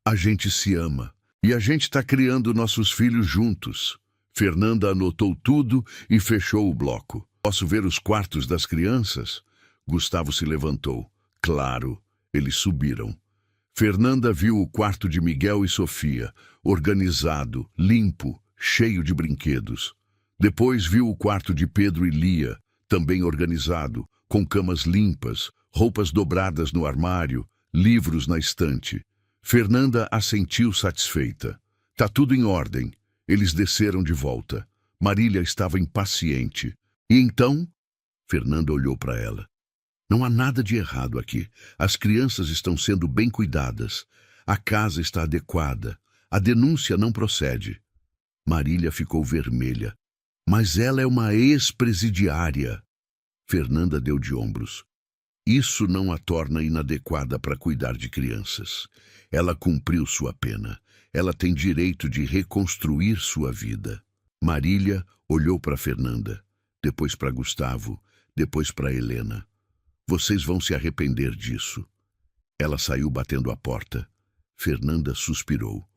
a gente se ama e a gente tá criando nossos filhos juntos. Fernanda anotou tudo e fechou o bloco. Posso ver os quartos das crianças? Gustavo se levantou. Claro, eles subiram. Fernanda viu o quarto de Miguel e Sofia, organizado, limpo, cheio de brinquedos. Depois viu o quarto de Pedro e Lia, também organizado, com camas limpas, roupas dobradas no armário, livros na estante. Fernanda assentiu satisfeita. Tá tudo em ordem. Eles desceram de volta. Marília estava impaciente. E então? Fernanda olhou para ela. Não há nada de errado aqui. As crianças estão sendo bem cuidadas. A casa está adequada. A denúncia não procede. Marília ficou vermelha. Mas ela é uma ex-presidiária. Fernanda deu de ombros. Isso não a torna inadequada para cuidar de crianças. Ela cumpriu sua pena. Ela tem direito de reconstruir sua vida. Marília olhou para Fernanda, depois para Gustavo, depois para Helena. Vocês vão se arrepender disso. Ela saiu batendo a porta. Fernanda suspirou.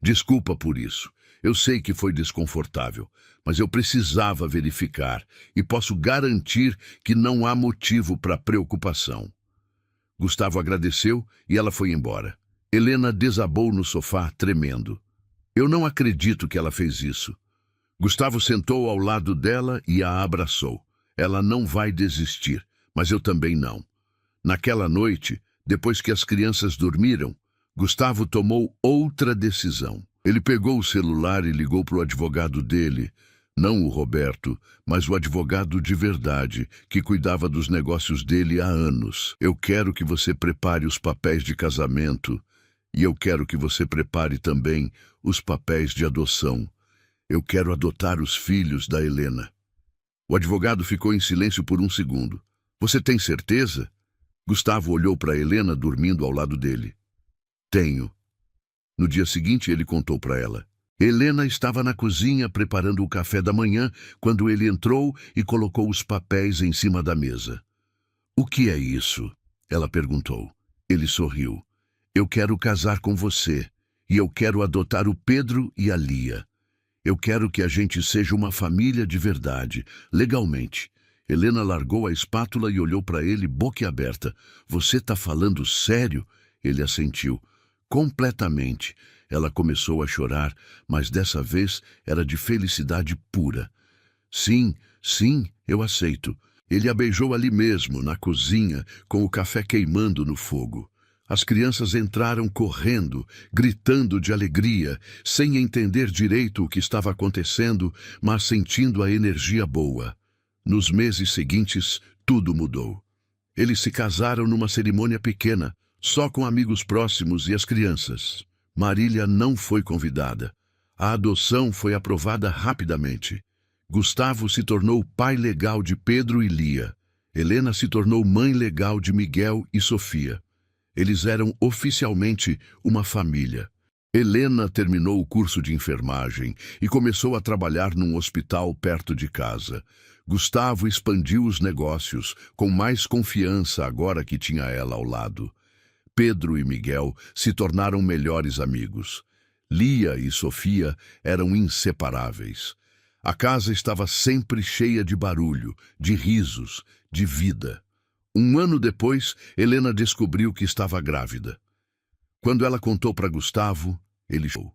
Desculpa por isso. Eu sei que foi desconfortável, mas eu precisava verificar e posso garantir que não há motivo para preocupação. Gustavo agradeceu e ela foi embora. Helena desabou no sofá, tremendo. Eu não acredito que ela fez isso. Gustavo sentou ao lado dela e a abraçou. Ela não vai desistir, mas eu também não. Naquela noite, depois que as crianças dormiram, Gustavo tomou outra decisão. Ele pegou o celular e ligou para o advogado dele, não o Roberto, mas o advogado de verdade, que cuidava dos negócios dele há anos. Eu quero que você prepare os papéis de casamento e eu quero que você prepare também os papéis de adoção. Eu quero adotar os filhos da Helena. O advogado ficou em silêncio por um segundo. Você tem certeza? Gustavo olhou para Helena dormindo ao lado dele. Tenho. No dia seguinte, ele contou para ela. Helena estava na cozinha preparando o café da manhã quando ele entrou e colocou os papéis em cima da mesa. "O que é isso?" ela perguntou. Ele sorriu. "Eu quero casar com você e eu quero adotar o Pedro e a Lia. Eu quero que a gente seja uma família de verdade, legalmente." Helena largou a espátula e olhou para ele boquiaberta. "Você está falando sério?" Ele assentiu. "Completamente." Ela começou a chorar, mas dessa vez era de felicidade pura. "Sim, sim, eu aceito." Ele a beijou ali mesmo, na cozinha, com o café queimando no fogo. As crianças entraram correndo, gritando de alegria, sem entender direito o que estava acontecendo, mas sentindo a energia boa. Nos meses seguintes, tudo mudou. Eles se casaram numa cerimônia pequena, só com amigos próximos e as crianças. Marília não foi convidada. A adoção foi aprovada rapidamente. Gustavo se tornou pai legal de Pedro e Lia. Helena se tornou mãe legal de Miguel e Sofia. Eles eram oficialmente uma família. Helena terminou o curso de enfermagem e começou a trabalhar num hospital perto de casa. Gustavo expandiu os negócios, com mais confiança agora que tinha ela ao lado. Pedro e Miguel se tornaram melhores amigos. Lia e Sofia eram inseparáveis. A casa estava sempre cheia de barulho, de risos, de vida. Um ano depois, Helena descobriu que estava grávida. Quando ela contou para Gustavo, ele chorou.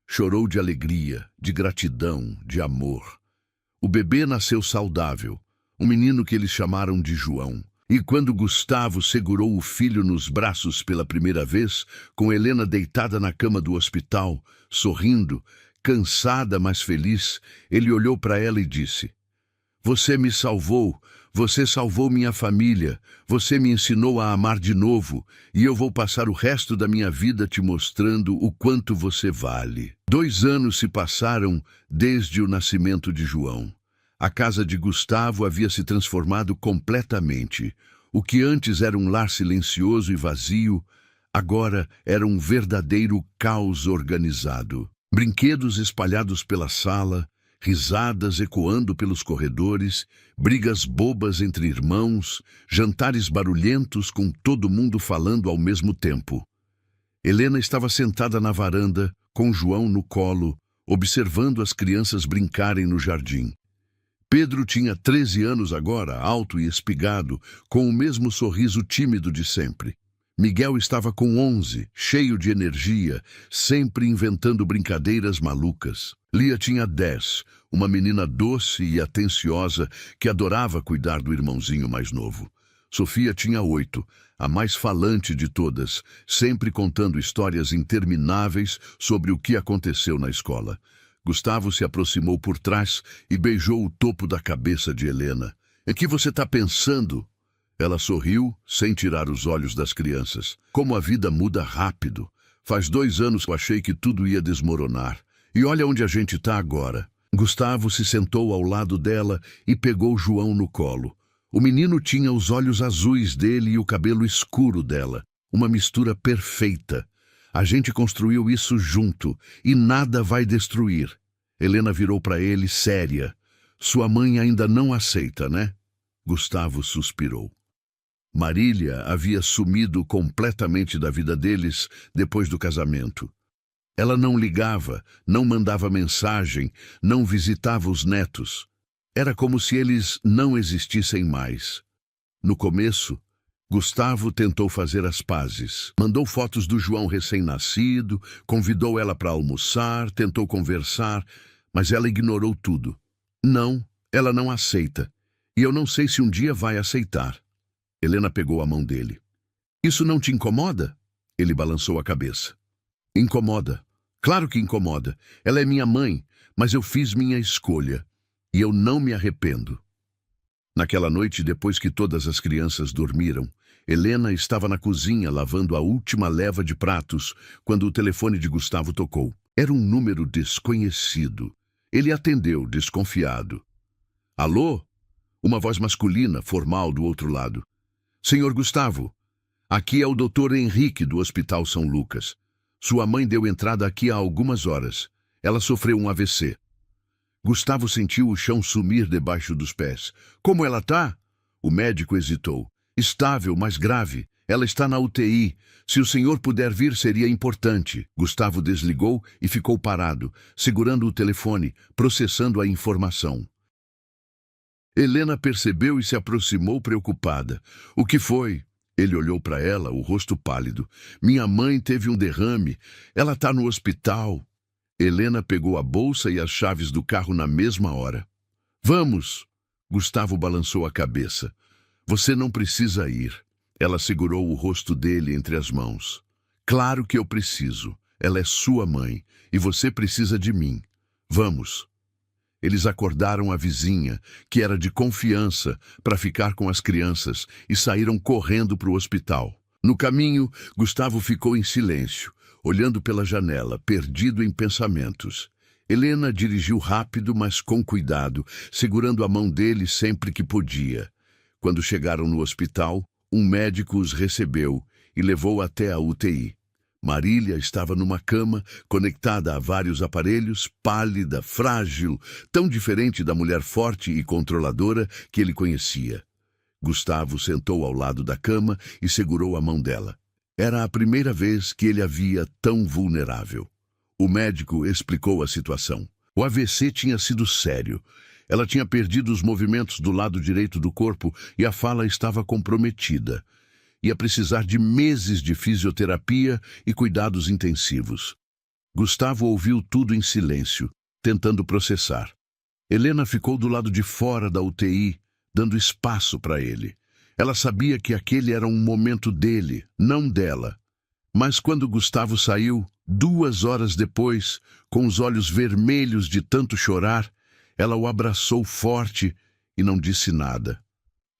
Chorou de alegria, de gratidão, de amor. O bebê nasceu saudável, um menino que eles chamaram de João. E quando Gustavo segurou o filho nos braços pela primeira vez, com Helena deitada na cama do hospital, sorrindo, cansada, mas feliz, ele olhou para ela e disse: "Você me salvou, você salvou minha família, você me ensinou a amar de novo, e eu vou passar o resto da minha vida te mostrando o quanto você vale." 2 anos se passaram desde o nascimento de João. A casa de Gustavo havia se transformado completamente. O que antes era um lar silencioso e vazio, agora era um verdadeiro caos organizado. Brinquedos espalhados pela sala, risadas ecoando pelos corredores, brigas bobas entre irmãos, jantares barulhentos com todo mundo falando ao mesmo tempo. Helena estava sentada na varanda, com João no colo, observando as crianças brincarem no jardim. Pedro tinha 13 anos agora, alto e espigado, com o mesmo sorriso tímido de sempre. Miguel estava com 11, cheio de energia, sempre inventando brincadeiras malucas. Lia tinha 10, uma menina doce e atenciosa que adorava cuidar do irmãozinho mais novo. Sofia tinha 8, a mais falante de todas, sempre contando histórias intermináveis sobre o que aconteceu na escola. Gustavo se aproximou por trás e beijou o topo da cabeça de Helena. "Em que você está pensando?" Ela sorriu, sem tirar os olhos das crianças. "Como a vida muda rápido. Faz 2 anos que eu achei que tudo ia desmoronar. E olha onde a gente está agora." Gustavo se sentou ao lado dela e pegou João no colo. O menino tinha os olhos azuis dele e o cabelo escuro dela. Uma mistura perfeita. "A gente construiu isso junto e nada vai destruir." Helena virou para ele, séria. "Sua mãe ainda não aceita, né?" Gustavo suspirou. Marília havia sumido completamente da vida deles depois do casamento. Ela não ligava, não mandava mensagem, não visitava os netos. Era como se eles não existissem mais. No começo, Gustavo tentou fazer as pazes. Mandou fotos do João recém-nascido, convidou ela para almoçar, tentou conversar, mas ela ignorou tudo. "Não, ela não aceita. E eu não sei se um dia vai aceitar." Helena pegou a mão dele. "Isso não te incomoda?" Ele balançou a cabeça. "Incomoda. Claro que incomoda. Ela é minha mãe, mas eu fiz minha escolha. E eu não me arrependo." Naquela noite, depois que todas as crianças dormiram, Helena estava na cozinha lavando a última leva de pratos quando o telefone de Gustavo tocou. Era um número desconhecido. Ele atendeu, desconfiado. "Alô?" Uma voz masculina, formal, do outro lado. "Senhor Gustavo, aqui é o Dr. Henrique do Hospital São Lucas. Sua mãe deu entrada aqui há algumas horas. Ela sofreu um AVC. Gustavo sentiu o chão sumir debaixo dos pés. Como ela tá? O médico hesitou. Estável, mas grave. Ela está na UTI. Se o senhor puder vir, seria importante. Gustavo desligou e ficou parado, segurando o telefone, processando a informação. Helena percebeu e se aproximou preocupada. O que foi? Ele olhou para ela, o rosto pálido. Minha mãe teve um derrame. Ela está no hospital. Helena pegou a bolsa e as chaves do carro na mesma hora. Vamos! Gustavo balançou a cabeça. Você não precisa ir. Ela segurou o rosto dele entre as mãos. Claro que eu preciso. Ela é sua mãe e você precisa de mim. Vamos! Eles acordaram a vizinha, que era de confiança, para ficar com as crianças e saíram correndo para o hospital. No caminho, Gustavo ficou em silêncio, olhando pela janela, perdido em pensamentos. Helena dirigiu rápido, mas com cuidado, segurando a mão dele sempre que podia. Quando chegaram no hospital, um médico os recebeu e levou até a UTI. Marília estava numa cama, conectada a vários aparelhos, pálida, frágil, tão diferente da mulher forte e controladora que ele conhecia. Gustavo sentou ao lado da cama e segurou a mão dela. Era a primeira vez que ele a via tão vulnerável. O médico explicou a situação. O AVC tinha sido sério. Ela tinha perdido os movimentos do lado direito do corpo e a fala estava comprometida. Ia precisar de meses de fisioterapia e cuidados intensivos. Gustavo ouviu tudo em silêncio, tentando processar. Helena ficou do lado de fora da UTI, dando espaço para ele. Ela sabia que aquele era um momento dele, não dela. Mas quando Gustavo saiu, 2 horas depois, com os olhos vermelhos de tanto chorar, ela o abraçou forte e não disse nada.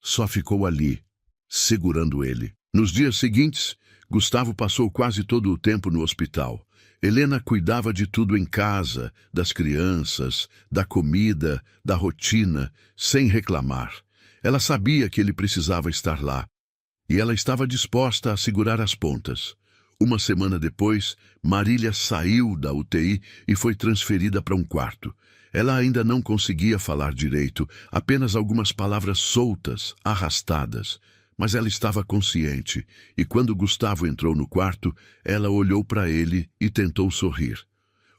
Só ficou ali, segurando ele. Nos dias seguintes, Gustavo passou quase todo o tempo no hospital. Helena cuidava de tudo em casa, das crianças, da comida, da rotina, sem reclamar. Ela sabia que ele precisava estar lá, e ela estava disposta a segurar as pontas. Uma semana depois, Marília saiu da UTI e foi transferida para um quarto. Ela ainda não conseguia falar direito, apenas algumas palavras soltas, arrastadas. Mas ela estava consciente, e quando Gustavo entrou no quarto, ela olhou para ele e tentou sorrir.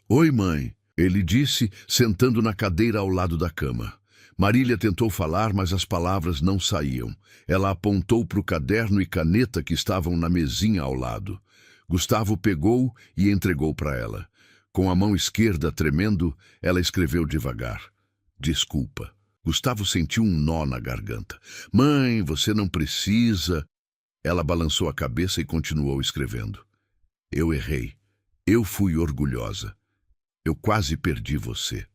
Oi, mãe, ele disse, sentando na cadeira ao lado da cama. Marília tentou falar, mas as palavras não saíam. Ela apontou para o caderno e caneta que estavam na mesinha ao lado. Gustavo pegou e entregou para ela. Com a mão esquerda tremendo, ela escreveu devagar. Desculpa. Gustavo sentiu um nó na garganta. Mãe, você não precisa... Ela balançou a cabeça e continuou escrevendo. Eu errei. Eu fui orgulhosa. Eu quase perdi você.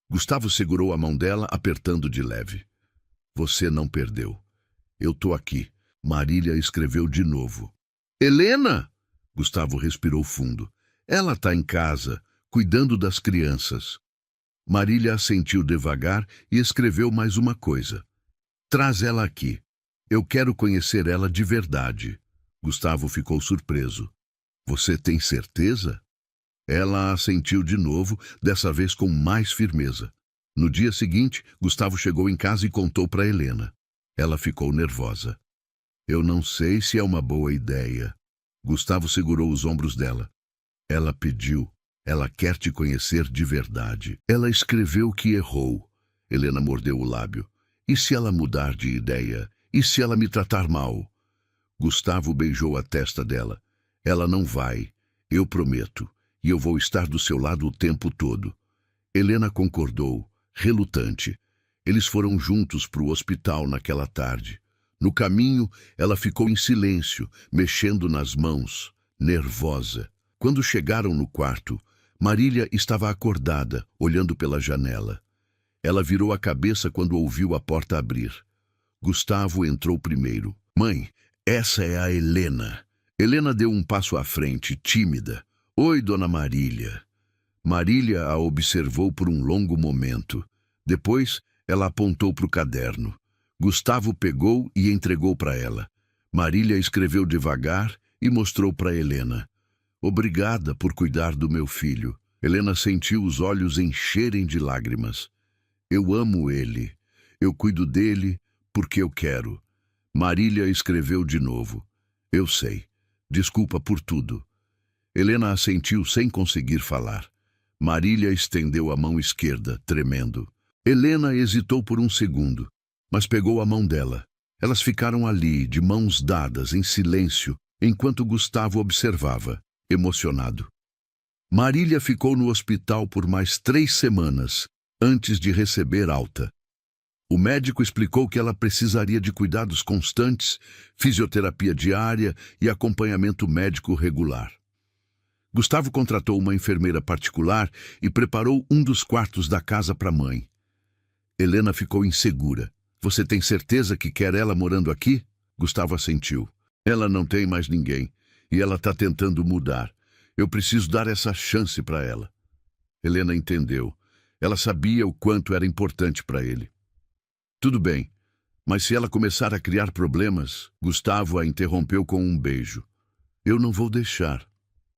Gustavo segurou a mão dela, apertando de leve. Você não perdeu. Eu tô aqui. Marília escreveu de novo. Helena! Gustavo respirou fundo. Ela tá em casa, cuidando das crianças. Marília assentiu devagar e escreveu mais uma coisa. Traz ela aqui. Eu quero conhecer ela de verdade. Gustavo ficou surpreso. Você tem certeza? Ela assentiu de novo, dessa vez com mais firmeza. No dia seguinte, Gustavo chegou em casa e contou para Helena. Ela ficou nervosa. Eu não sei se é uma boa ideia. Gustavo segurou os ombros dela. Ela pediu. Ela quer te conhecer de verdade. Ela escreveu que errou. Helena mordeu o lábio. E se ela mudar de ideia? E se ela me tratar mal? Gustavo beijou a testa dela. Ela não vai. Eu prometo. E eu vou estar do seu lado o tempo todo. Helena concordou, relutante. Eles foram juntos para o hospital naquela tarde. No caminho, ela ficou em silêncio, mexendo nas mãos, nervosa. Quando chegaram no quarto, Marília estava acordada, olhando pela janela. Ela virou a cabeça quando ouviu a porta abrir. Gustavo entrou primeiro. Mãe, essa é a Helena. Helena deu um passo à frente, tímida. Oi, dona Marília. Marília a observou por um longo momento. Depois, ela apontou para o caderno. Gustavo pegou e entregou para ela. Marília escreveu devagar e mostrou para Helena. Obrigada por cuidar do meu filho. Helena sentiu os olhos encherem de lágrimas. Eu amo ele. Eu cuido dele porque eu quero. Marília escreveu de novo. Eu sei. Desculpa por tudo. Helena assentiu sem conseguir falar. Marília estendeu a mão esquerda, tremendo. Helena hesitou por um segundo, mas pegou a mão dela. Elas ficaram ali, de mãos dadas, em silêncio, enquanto Gustavo observava, emocionado. Marília ficou no hospital por mais 3 semanas, antes de receber alta. O médico explicou que ela precisaria de cuidados constantes, fisioterapia diária e acompanhamento médico regular. Gustavo contratou uma enfermeira particular e preparou um dos quartos da casa para a mãe. Helena ficou insegura. Você tem certeza que quer ela morando aqui? Gustavo assentiu. Ela não tem mais ninguém e ela está tentando mudar. Eu preciso dar essa chance para ela. Helena entendeu. Ela sabia o quanto era importante para ele. Tudo bem, mas se ela começar a criar problemas, Gustavo a interrompeu com um beijo. Eu não vou deixar.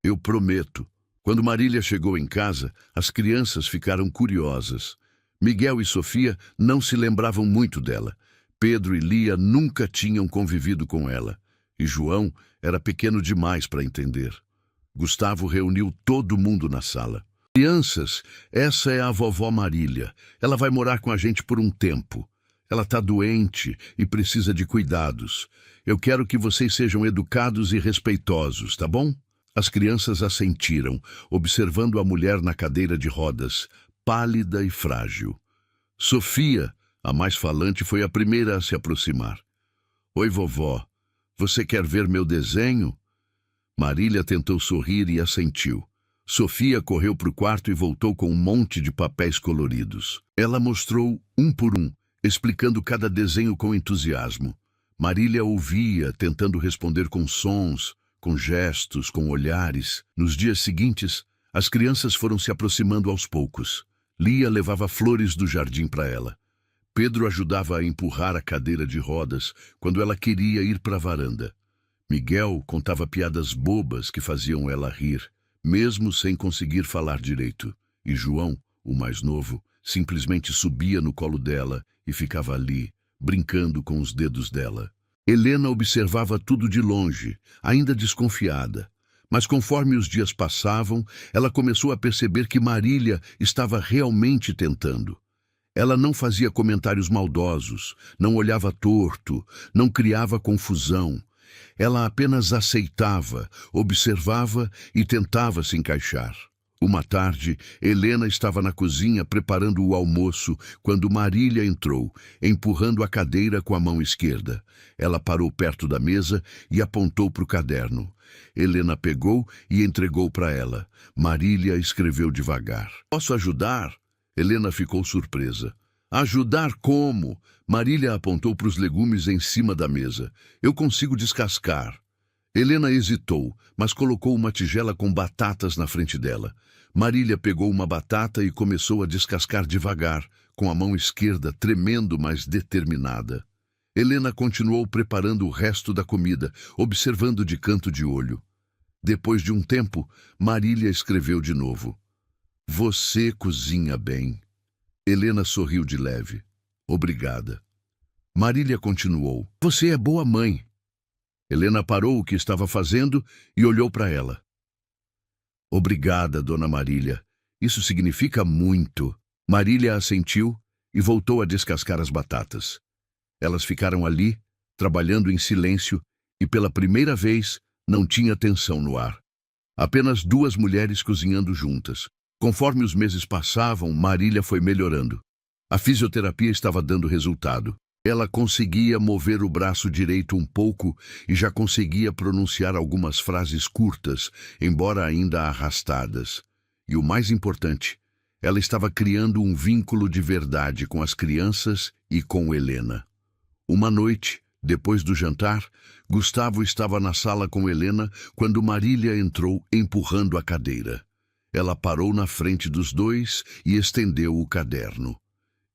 Eu prometo. Quando Marília chegou em casa, as crianças ficaram curiosas. Miguel e Sofia não se lembravam muito dela. Pedro e Lia nunca tinham convivido com ela. E João era pequeno demais para entender. Gustavo reuniu todo mundo na sala. Crianças, essa é a vovó Marília. Ela vai morar com a gente por um tempo. Ela está doente e precisa de cuidados. Eu quero que vocês sejam educados e respeitosos, tá bom? As crianças assentiram, observando a mulher na cadeira de rodas, pálida e frágil. Sofia, a mais falante, foi a primeira a se aproximar. Oi, vovó. Você quer ver meu desenho? Marília tentou sorrir e assentiu. Sofia correu para o quarto e voltou com um monte de papéis coloridos. Ela mostrou um por um, explicando cada desenho com entusiasmo. Marília ouvia, tentando responder com sons, com gestos, com olhares. Nos dias seguintes, as crianças foram se aproximando aos poucos. Lia levava flores do jardim para ela. Pedro ajudava a empurrar a cadeira de rodas quando ela queria ir para a varanda. Miguel contava piadas bobas que faziam ela rir, mesmo sem conseguir falar direito. E João, o mais novo, simplesmente subia no colo dela e ficava ali, brincando com os dedos dela. Helena observava tudo de longe, ainda desconfiada. Mas conforme os dias passavam, ela começou a perceber que Marília estava realmente tentando. Ela não fazia comentários maldosos, não olhava torto, não criava confusão. Ela apenas aceitava, observava e tentava se encaixar. Uma tarde, Helena estava na cozinha preparando o almoço quando Marília entrou, empurrando a cadeira com a mão esquerda. Ela parou perto da mesa e apontou para o caderno. Helena pegou e entregou para ela. Marília escreveu devagar. Posso ajudar? Helena ficou surpresa. Ajudar como? Marília apontou para os legumes em cima da mesa. Eu consigo descascar. Helena hesitou, mas colocou uma tigela com batatas na frente dela. Marília pegou uma batata e começou a descascar devagar, com a mão esquerda tremendo, mas determinada. Helena continuou preparando o resto da comida, observando de canto de olho. Depois de um tempo, Marília escreveu de novo. Você cozinha bem. Helena sorriu de leve. Obrigada. Marília continuou. Você é boa mãe. Helena parou o que estava fazendo e olhou para ela. Obrigada, dona Marília. Isso significa muito. Marília assentiu e voltou a descascar as batatas. Elas ficaram ali, trabalhando em silêncio, e pela primeira vez não tinha tensão no ar. Apenas 2 mulheres cozinhando juntas. Conforme os meses passavam, Marília foi melhorando. A fisioterapia estava dando resultado. Ela conseguia mover o braço direito um pouco e já conseguia pronunciar algumas frases curtas, embora ainda arrastadas. E o mais importante, ela estava criando um vínculo de verdade com as crianças e com Helena. Uma noite, depois do jantar, Gustavo estava na sala com Helena quando Marília entrou empurrando a cadeira. Ela parou na frente dos dois e estendeu o caderno.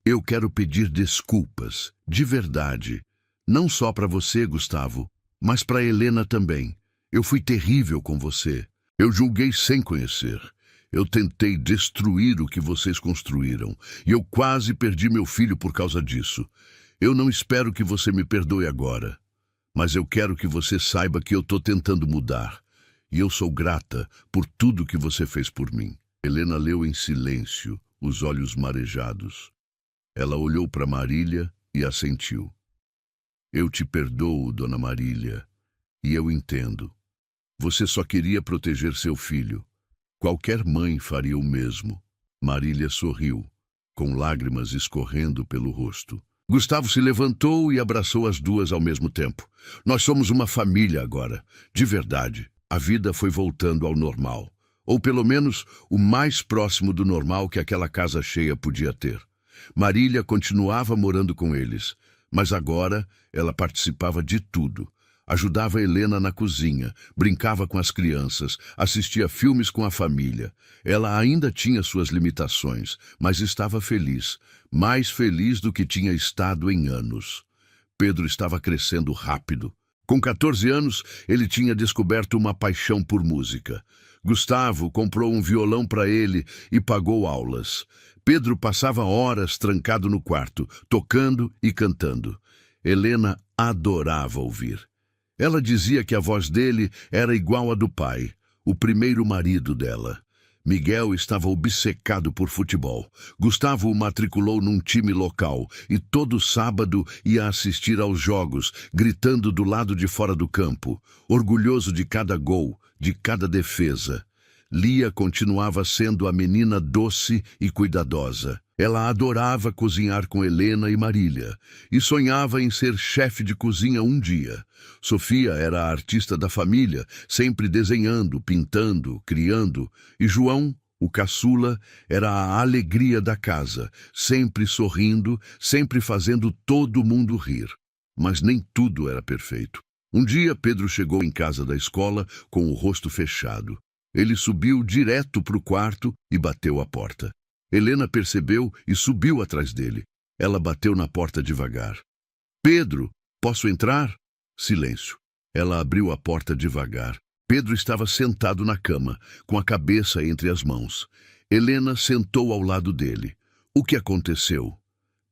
Eu quero pedir desculpas, de verdade. Não só para você, Gustavo, mas para Helena também. Eu fui terrível com você. Eu julguei sem conhecer. Eu tentei destruir o que vocês construíram, e eu quase perdi meu filho por causa disso. Eu não espero que você me perdoe agora, mas eu quero que você saiba que eu estou tentando mudar, e eu sou grata por tudo que você fez por mim. Helena leu em silêncio, os olhos marejados. Ela olhou para Marília e assentiu. Eu te perdoo, dona Marília, e eu entendo. Você só queria proteger seu filho. Qualquer mãe faria o mesmo. Marília sorriu, com lágrimas escorrendo pelo rosto. Gustavo se levantou e abraçou as duas ao mesmo tempo. Nós somos uma família agora. De verdade, a vida foi voltando ao normal. Ou pelo menos o mais próximo do normal que aquela casa cheia podia ter. Marília continuava morando com eles, mas agora ela participava de tudo. Ajudava Helena na cozinha, brincava com as crianças, assistia filmes com a família. Ela ainda tinha suas limitações, mas estava feliz, mais feliz do que tinha estado em anos. Pedro estava crescendo rápido. Com 14 anos, ele tinha descoberto uma paixão por música. Gustavo comprou um violão para ele e pagou aulas. Pedro passava horas trancado no quarto, tocando e cantando. Helena adorava ouvir. Ela dizia que a voz dele era igual à do pai, o primeiro marido dela. Miguel estava obcecado por futebol. Gustavo o matriculou num time local e todo sábado ia assistir aos jogos, gritando do lado de fora do campo, orgulhoso de cada gol, de cada defesa. Lia continuava sendo a menina doce e cuidadosa. Ela adorava cozinhar com Helena e Marília e sonhava em ser chefe de cozinha um dia. Sofia era a artista da família, sempre desenhando, pintando, criando, e João, o caçula, era a alegria da casa, sempre sorrindo, sempre fazendo todo mundo rir. Mas nem tudo era perfeito. Um dia Pedro chegou em casa da escola com o rosto fechado. Ele subiu direto para o quarto e bateu a porta. Helena percebeu e subiu atrás dele. Ela bateu na porta devagar. Pedro, posso entrar? Silêncio. Ela abriu a porta devagar. Pedro estava sentado na cama, com a cabeça entre as mãos. Helena sentou ao lado dele. O que aconteceu?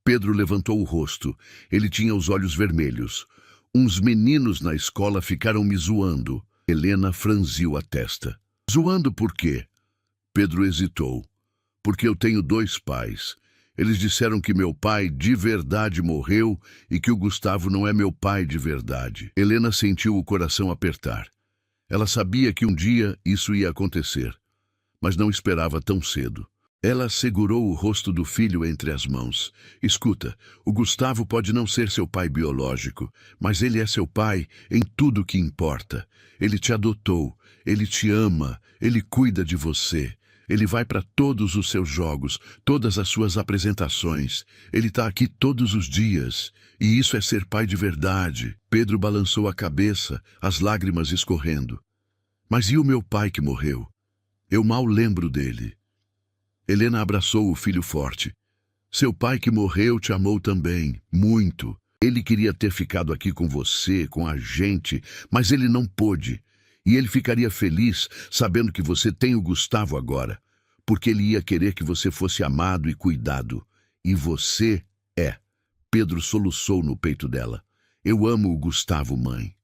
Pedro levantou o rosto. Ele tinha os olhos vermelhos. Uns meninos na escola ficaram me zoando. Helena franziu a testa. Zoando por quê? Pedro hesitou. Porque eu tenho 2 pais. Eles disseram que meu pai de verdade morreu e que o Gustavo não é meu pai de verdade. Helena sentiu o coração apertar. Ela sabia que um dia isso ia acontecer, mas não esperava tão cedo. Ela segurou o rosto do filho entre as mãos. Escuta, o Gustavo pode não ser seu pai biológico, mas ele é seu pai em tudo que importa. Ele te adotou, ele te ama, ele cuida de você. Ele vai para todos os seus jogos, todas as suas apresentações. Ele está aqui todos os dias. E isso é ser pai de verdade. Pedro balançou a cabeça, as lágrimas escorrendo. Mas e o meu pai que morreu? Eu mal lembro dele. Helena abraçou o filho forte. Seu pai que morreu te amou também, muito. Ele queria ter ficado aqui com você, com a gente, mas ele não pôde. E ele ficaria feliz sabendo que você tem o Gustavo agora, porque ele ia querer que você fosse amado e cuidado. E você é. Pedro soluçou no peito dela. Eu amo o Gustavo, mãe.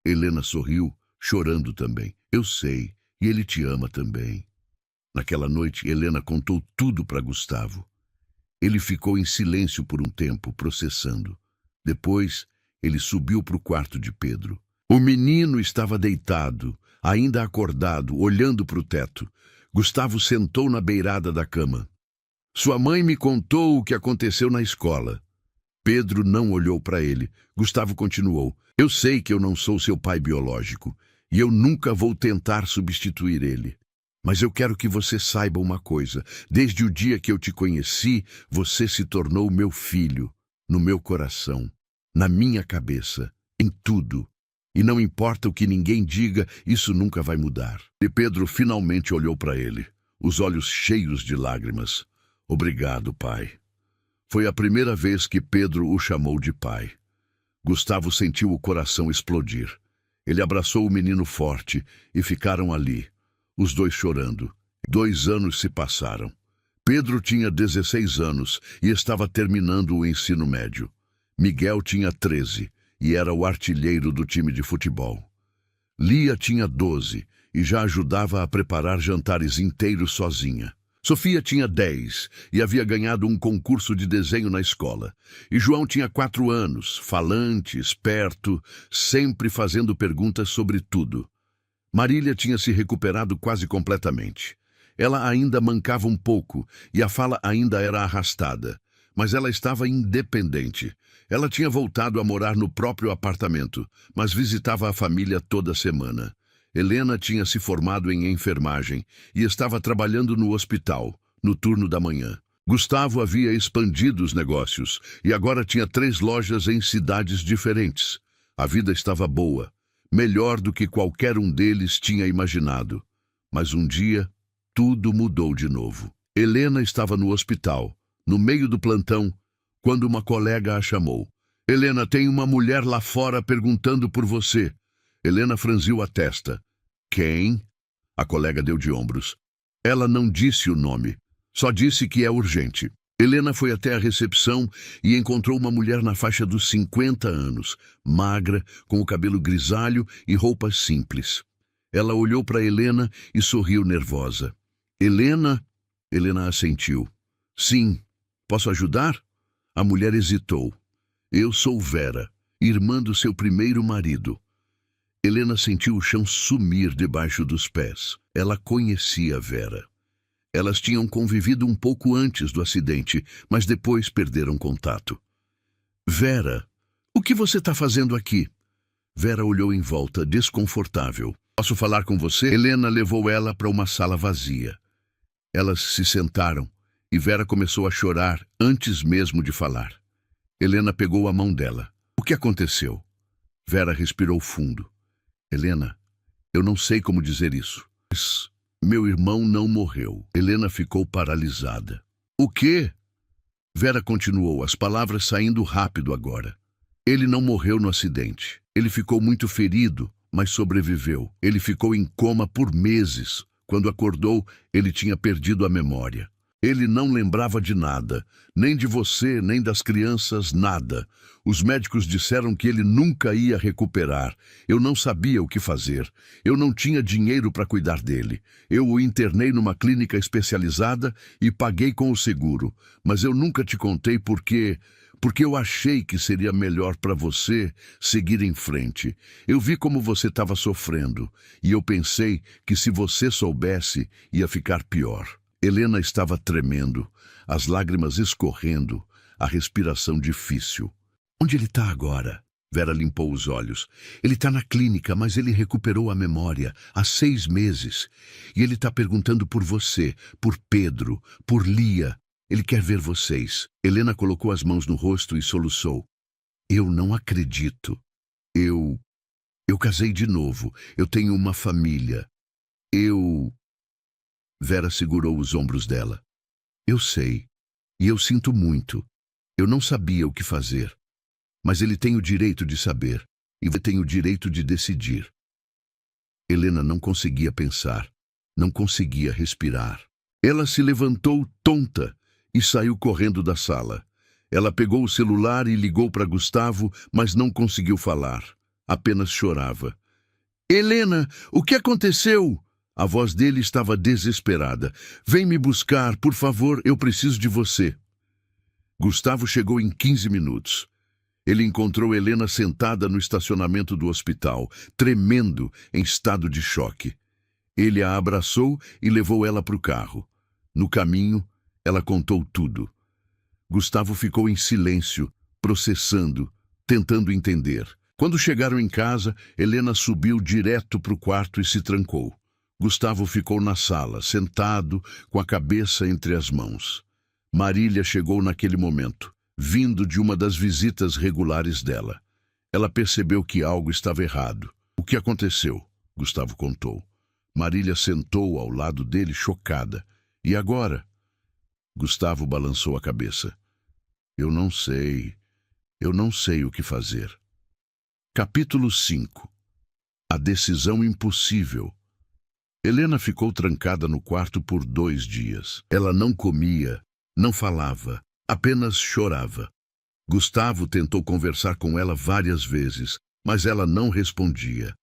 Helena sorriu, chorando também. Eu sei, e ele te ama também. Naquela noite, Helena contou tudo para Gustavo. Ele ficou em silêncio por um tempo, processando. Depois, ele subiu para o quarto de Pedro. O menino estava deitado, ainda acordado, olhando para o teto. Gustavo sentou na beirada da cama. Sua mãe me contou o que aconteceu na escola. Pedro não olhou para ele. Gustavo continuou. Eu sei que eu não sou seu pai biológico, e eu nunca vou tentar substituir ele. Mas eu quero que você saiba uma coisa. Desde o dia que eu te conheci, você se tornou meu filho, no meu coração, na minha cabeça, em tudo. E não importa o que ninguém diga, isso nunca vai mudar. E Pedro finalmente olhou para ele, os olhos cheios de lágrimas. Obrigado, pai. Foi a primeira vez que Pedro o chamou de pai. Gustavo sentiu o coração explodir. Ele abraçou o menino forte e ficaram ali, os dois chorando. 2 anos se passaram. Pedro tinha 16 anos e estava terminando o ensino médio. Miguel tinha 13 e era o artilheiro do time de futebol. Lia tinha 12 e já ajudava a preparar jantares inteiros sozinha. Sofia tinha 10 e havia ganhado um concurso de desenho na escola. E João tinha 4 anos, falante, esperto, sempre fazendo perguntas sobre tudo. Marília tinha se recuperado quase completamente. Ela ainda mancava um pouco e a fala ainda era arrastada, mas ela estava independente. Ela tinha voltado a morar no próprio apartamento, mas visitava a família toda semana. Helena tinha se formado em enfermagem e estava trabalhando no hospital, no turno da manhã. Gustavo havia expandido os negócios e agora tinha 3 lojas em cidades diferentes. A vida estava boa, melhor do que qualquer um deles tinha imaginado. Mas um dia, tudo mudou de novo. Helena estava no hospital, no meio do plantão, quando uma colega a chamou. Helena, tem uma mulher lá fora perguntando por você. Helena franziu a testa. Quem? A colega deu de ombros. Ela não disse o nome, só disse que é urgente. Helena foi até a recepção e encontrou uma mulher na faixa dos 50 anos, magra, com o cabelo grisalho e roupas simples. Ela olhou para Helena e sorriu nervosa. Helena? Helena assentiu. Sim. Posso ajudar? A mulher hesitou. Eu sou Vera, irmã do seu primeiro marido. Helena sentiu o chão sumir debaixo dos pés. Ela conhecia Vera. Elas tinham convivido um pouco antes do acidente, mas depois perderam contato. Vera, o que você está fazendo aqui? Vera olhou em volta, desconfortável. Posso falar com você? Helena levou ela para uma sala vazia. Elas se sentaram e Vera começou a chorar antes mesmo de falar. Helena pegou a mão dela. O que aconteceu? Vera respirou fundo. Helena, eu não sei como dizer isso. Mas meu irmão não morreu. Helena ficou paralisada. O quê? Vera continuou, as palavras saindo rápido agora. Ele não morreu no acidente. Ele ficou muito ferido, mas sobreviveu. Ele ficou em coma por meses. Quando acordou, ele tinha perdido a memória. Ele não lembrava de nada, nem de você, nem das crianças, nada. Os médicos disseram que ele nunca ia recuperar. Eu não sabia o que fazer. Eu não tinha dinheiro para cuidar dele. Eu o internei numa clínica especializada e paguei com o seguro. Mas eu nunca te contei porque eu achei que seria melhor para você seguir em frente. Eu vi como você estava sofrendo e eu pensei que se você soubesse, ia ficar pior. Helena estava tremendo, as lágrimas escorrendo, a respiração difícil. Onde ele está agora? Vera limpou os olhos. Ele está na clínica, mas ele recuperou a memória há 6 meses. E ele está perguntando por você, por Pedro, por Lia. Ele quer ver vocês. Helena colocou as mãos no rosto e soluçou. Eu não acredito. Eu casei de novo. Eu tenho uma família. Vera segurou os ombros dela. Eu sei. E eu sinto muito. Eu não sabia o que fazer. Mas ele tem o direito de saber. E você tem o direito de decidir. Helena não conseguia pensar. Não conseguia respirar. Ela se levantou tonta e saiu correndo da sala. Ela pegou o celular e ligou para Gustavo, mas não conseguiu falar. Apenas chorava. Helena, o que aconteceu? A voz dele estava desesperada. Vem me buscar, por favor, eu preciso de você. Gustavo chegou em 15 minutos. Ele encontrou Helena sentada no estacionamento do hospital, tremendo, em estado de choque. Ele a abraçou e levou ela para o carro. No caminho, ela contou tudo. Gustavo ficou em silêncio, processando, tentando entender. Quando chegaram em casa, Helena subiu direto para o quarto e se trancou. Gustavo ficou na sala, sentado, com a cabeça entre as mãos. Marília chegou naquele momento, vindo de uma das visitas regulares dela. Ela percebeu que algo estava errado. O que aconteceu? Gustavo contou. Marília sentou ao lado dele, chocada. E agora? Gustavo balançou a cabeça. Eu não sei o que fazer. Capítulo 5. A decisão impossível. Helena ficou trancada no quarto por 2 dias. Ela não comia, não falava, apenas chorava. Gustavo tentou conversar com ela várias vezes, mas ela não respondia.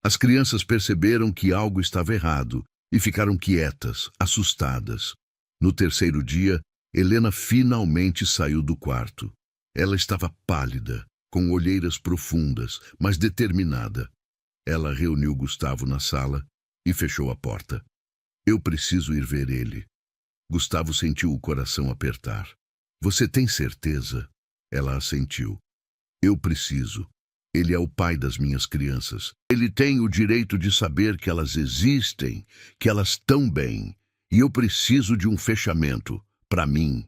As crianças perceberam que algo estava errado e ficaram quietas, assustadas. No terceiro dia, Helena finalmente saiu do quarto. Ela estava pálida, com olheiras profundas, mas determinada. Ela reuniu Gustavo na sala e fechou a porta. Eu preciso ir ver ele. Gustavo sentiu o coração apertar. Você tem certeza? Ela assentiu. Eu preciso. Ele é o pai das minhas crianças. Ele tem o direito de saber que elas existem, que elas estão bem. E eu preciso de um fechamento, para mim.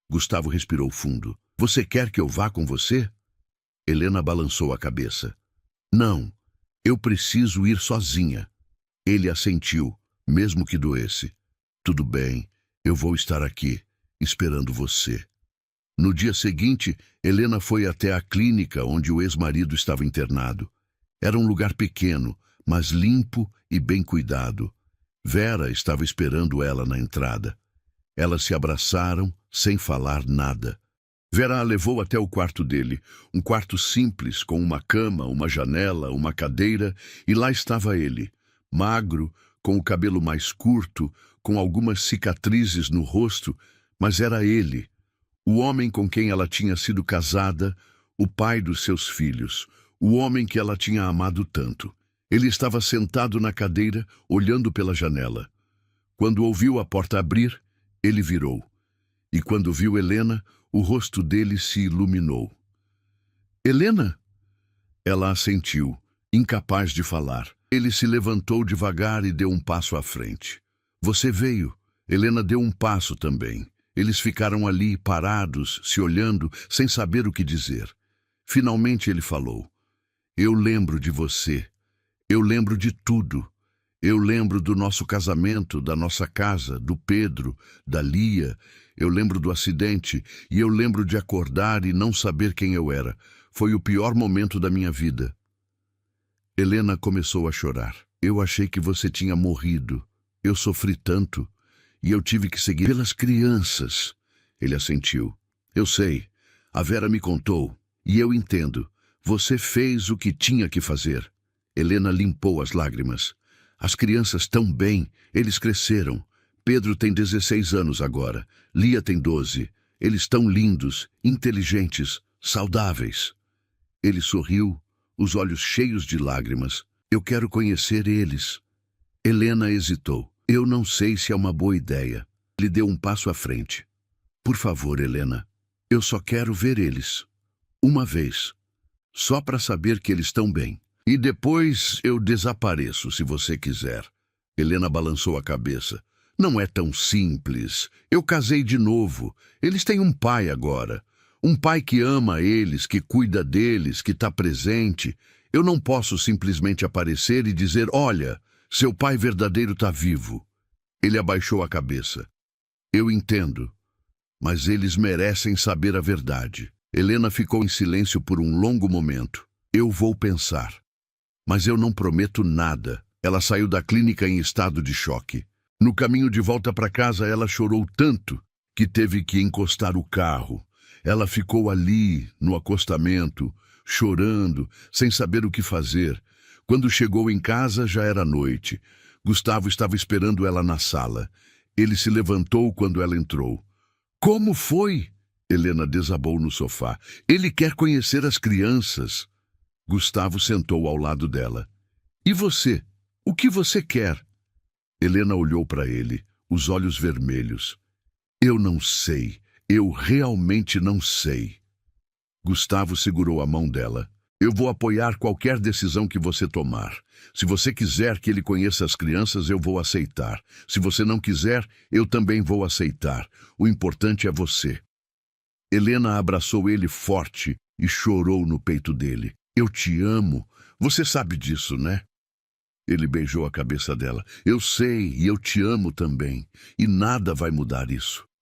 Gustavo respirou fundo. Você quer que eu vá com você? Helena balançou a cabeça. Não, eu preciso ir sozinha. Ele assentiu, mesmo que doesse. Tudo bem, eu vou estar aqui, esperando você. No dia seguinte, Helena foi até a clínica onde o ex-marido estava internado. Era um lugar pequeno, mas limpo e bem cuidado. Vera estava esperando ela na entrada. Elas se abraçaram, sem falar nada. Vera a levou até o quarto dele, um quarto simples, com uma cama, uma janela, uma cadeira, e lá estava ele, magro, com o cabelo mais curto, com algumas cicatrizes no rosto, mas era ele, o homem com quem ela tinha sido casada, o pai dos seus filhos, o homem que ela tinha amado tanto. Ele estava sentado na cadeira, olhando pela janela. Quando ouviu a porta abrir, ele virou. E quando viu Helena, o rosto dele se iluminou. Helena? Ela assentiu, incapaz de falar. Ele se levantou devagar e deu um passo à frente. Você veio. Helena deu um passo também. Eles ficaram ali, parados, se olhando, sem saber o que dizer. Finalmente ele falou. Eu lembro de você. Eu lembro de tudo. Eu lembro do nosso casamento, da nossa casa, do Pedro, da Lia. Eu lembro do acidente e eu lembro de acordar e não saber quem eu era. Foi o pior momento da minha vida. Helena começou a chorar. Eu achei que você tinha morrido. Eu sofri tanto. E eu tive que seguir pelas crianças. Ele assentiu. Eu sei. A Vera me contou. E eu entendo. Você fez o que tinha que fazer. Helena limpou as lágrimas. As crianças estão bem. Eles cresceram. Pedro tem 16 anos agora. Lia tem 12. Eles estão lindos, inteligentes, saudáveis. Ele sorriu, os olhos cheios de lágrimas. Eu quero conhecer eles. Helena hesitou. Eu não sei se é uma boa ideia. Ele deu um passo à frente. Por favor, Helena. Eu só quero ver eles. Uma vez. Só para saber que eles estão bem. E depois eu desapareço, se você quiser. Helena balançou a cabeça. Não é tão simples. Eu casei de novo. Eles têm um pai agora. Um pai que ama eles, que cuida deles, que está presente. Eu não posso simplesmente aparecer e dizer, olha, seu pai verdadeiro está vivo. Ele abaixou a cabeça. Eu entendo, mas eles merecem saber a verdade. Helena ficou em silêncio por um longo momento. Eu vou pensar. Mas eu não prometo nada. Ela saiu da clínica em estado de choque. No caminho de volta para casa, ela chorou tanto que teve que encostar o carro. Ela ficou ali, no acostamento, chorando, sem saber o que fazer. Quando chegou em casa, já era noite. Gustavo estava esperando ela na sala. Ele se levantou quando ela entrou. Como foi? Helena desabou no sofá. Ele quer conhecer as crianças. Gustavo sentou ao lado dela. E você? O que você quer? Helena olhou para ele, os olhos vermelhos. Eu não sei. Eu realmente não sei. Gustavo segurou a mão dela. Eu vou apoiar qualquer decisão que você tomar. Se você quiser que ele conheça as crianças, eu vou aceitar. Se você não quiser, eu também vou aceitar. O importante é você. Helena abraçou ele forte e chorou no peito dele. Eu te amo. Você sabe disso, né? Ele beijou a cabeça dela. Eu sei, e eu te amo também. E nada vai mudar isso.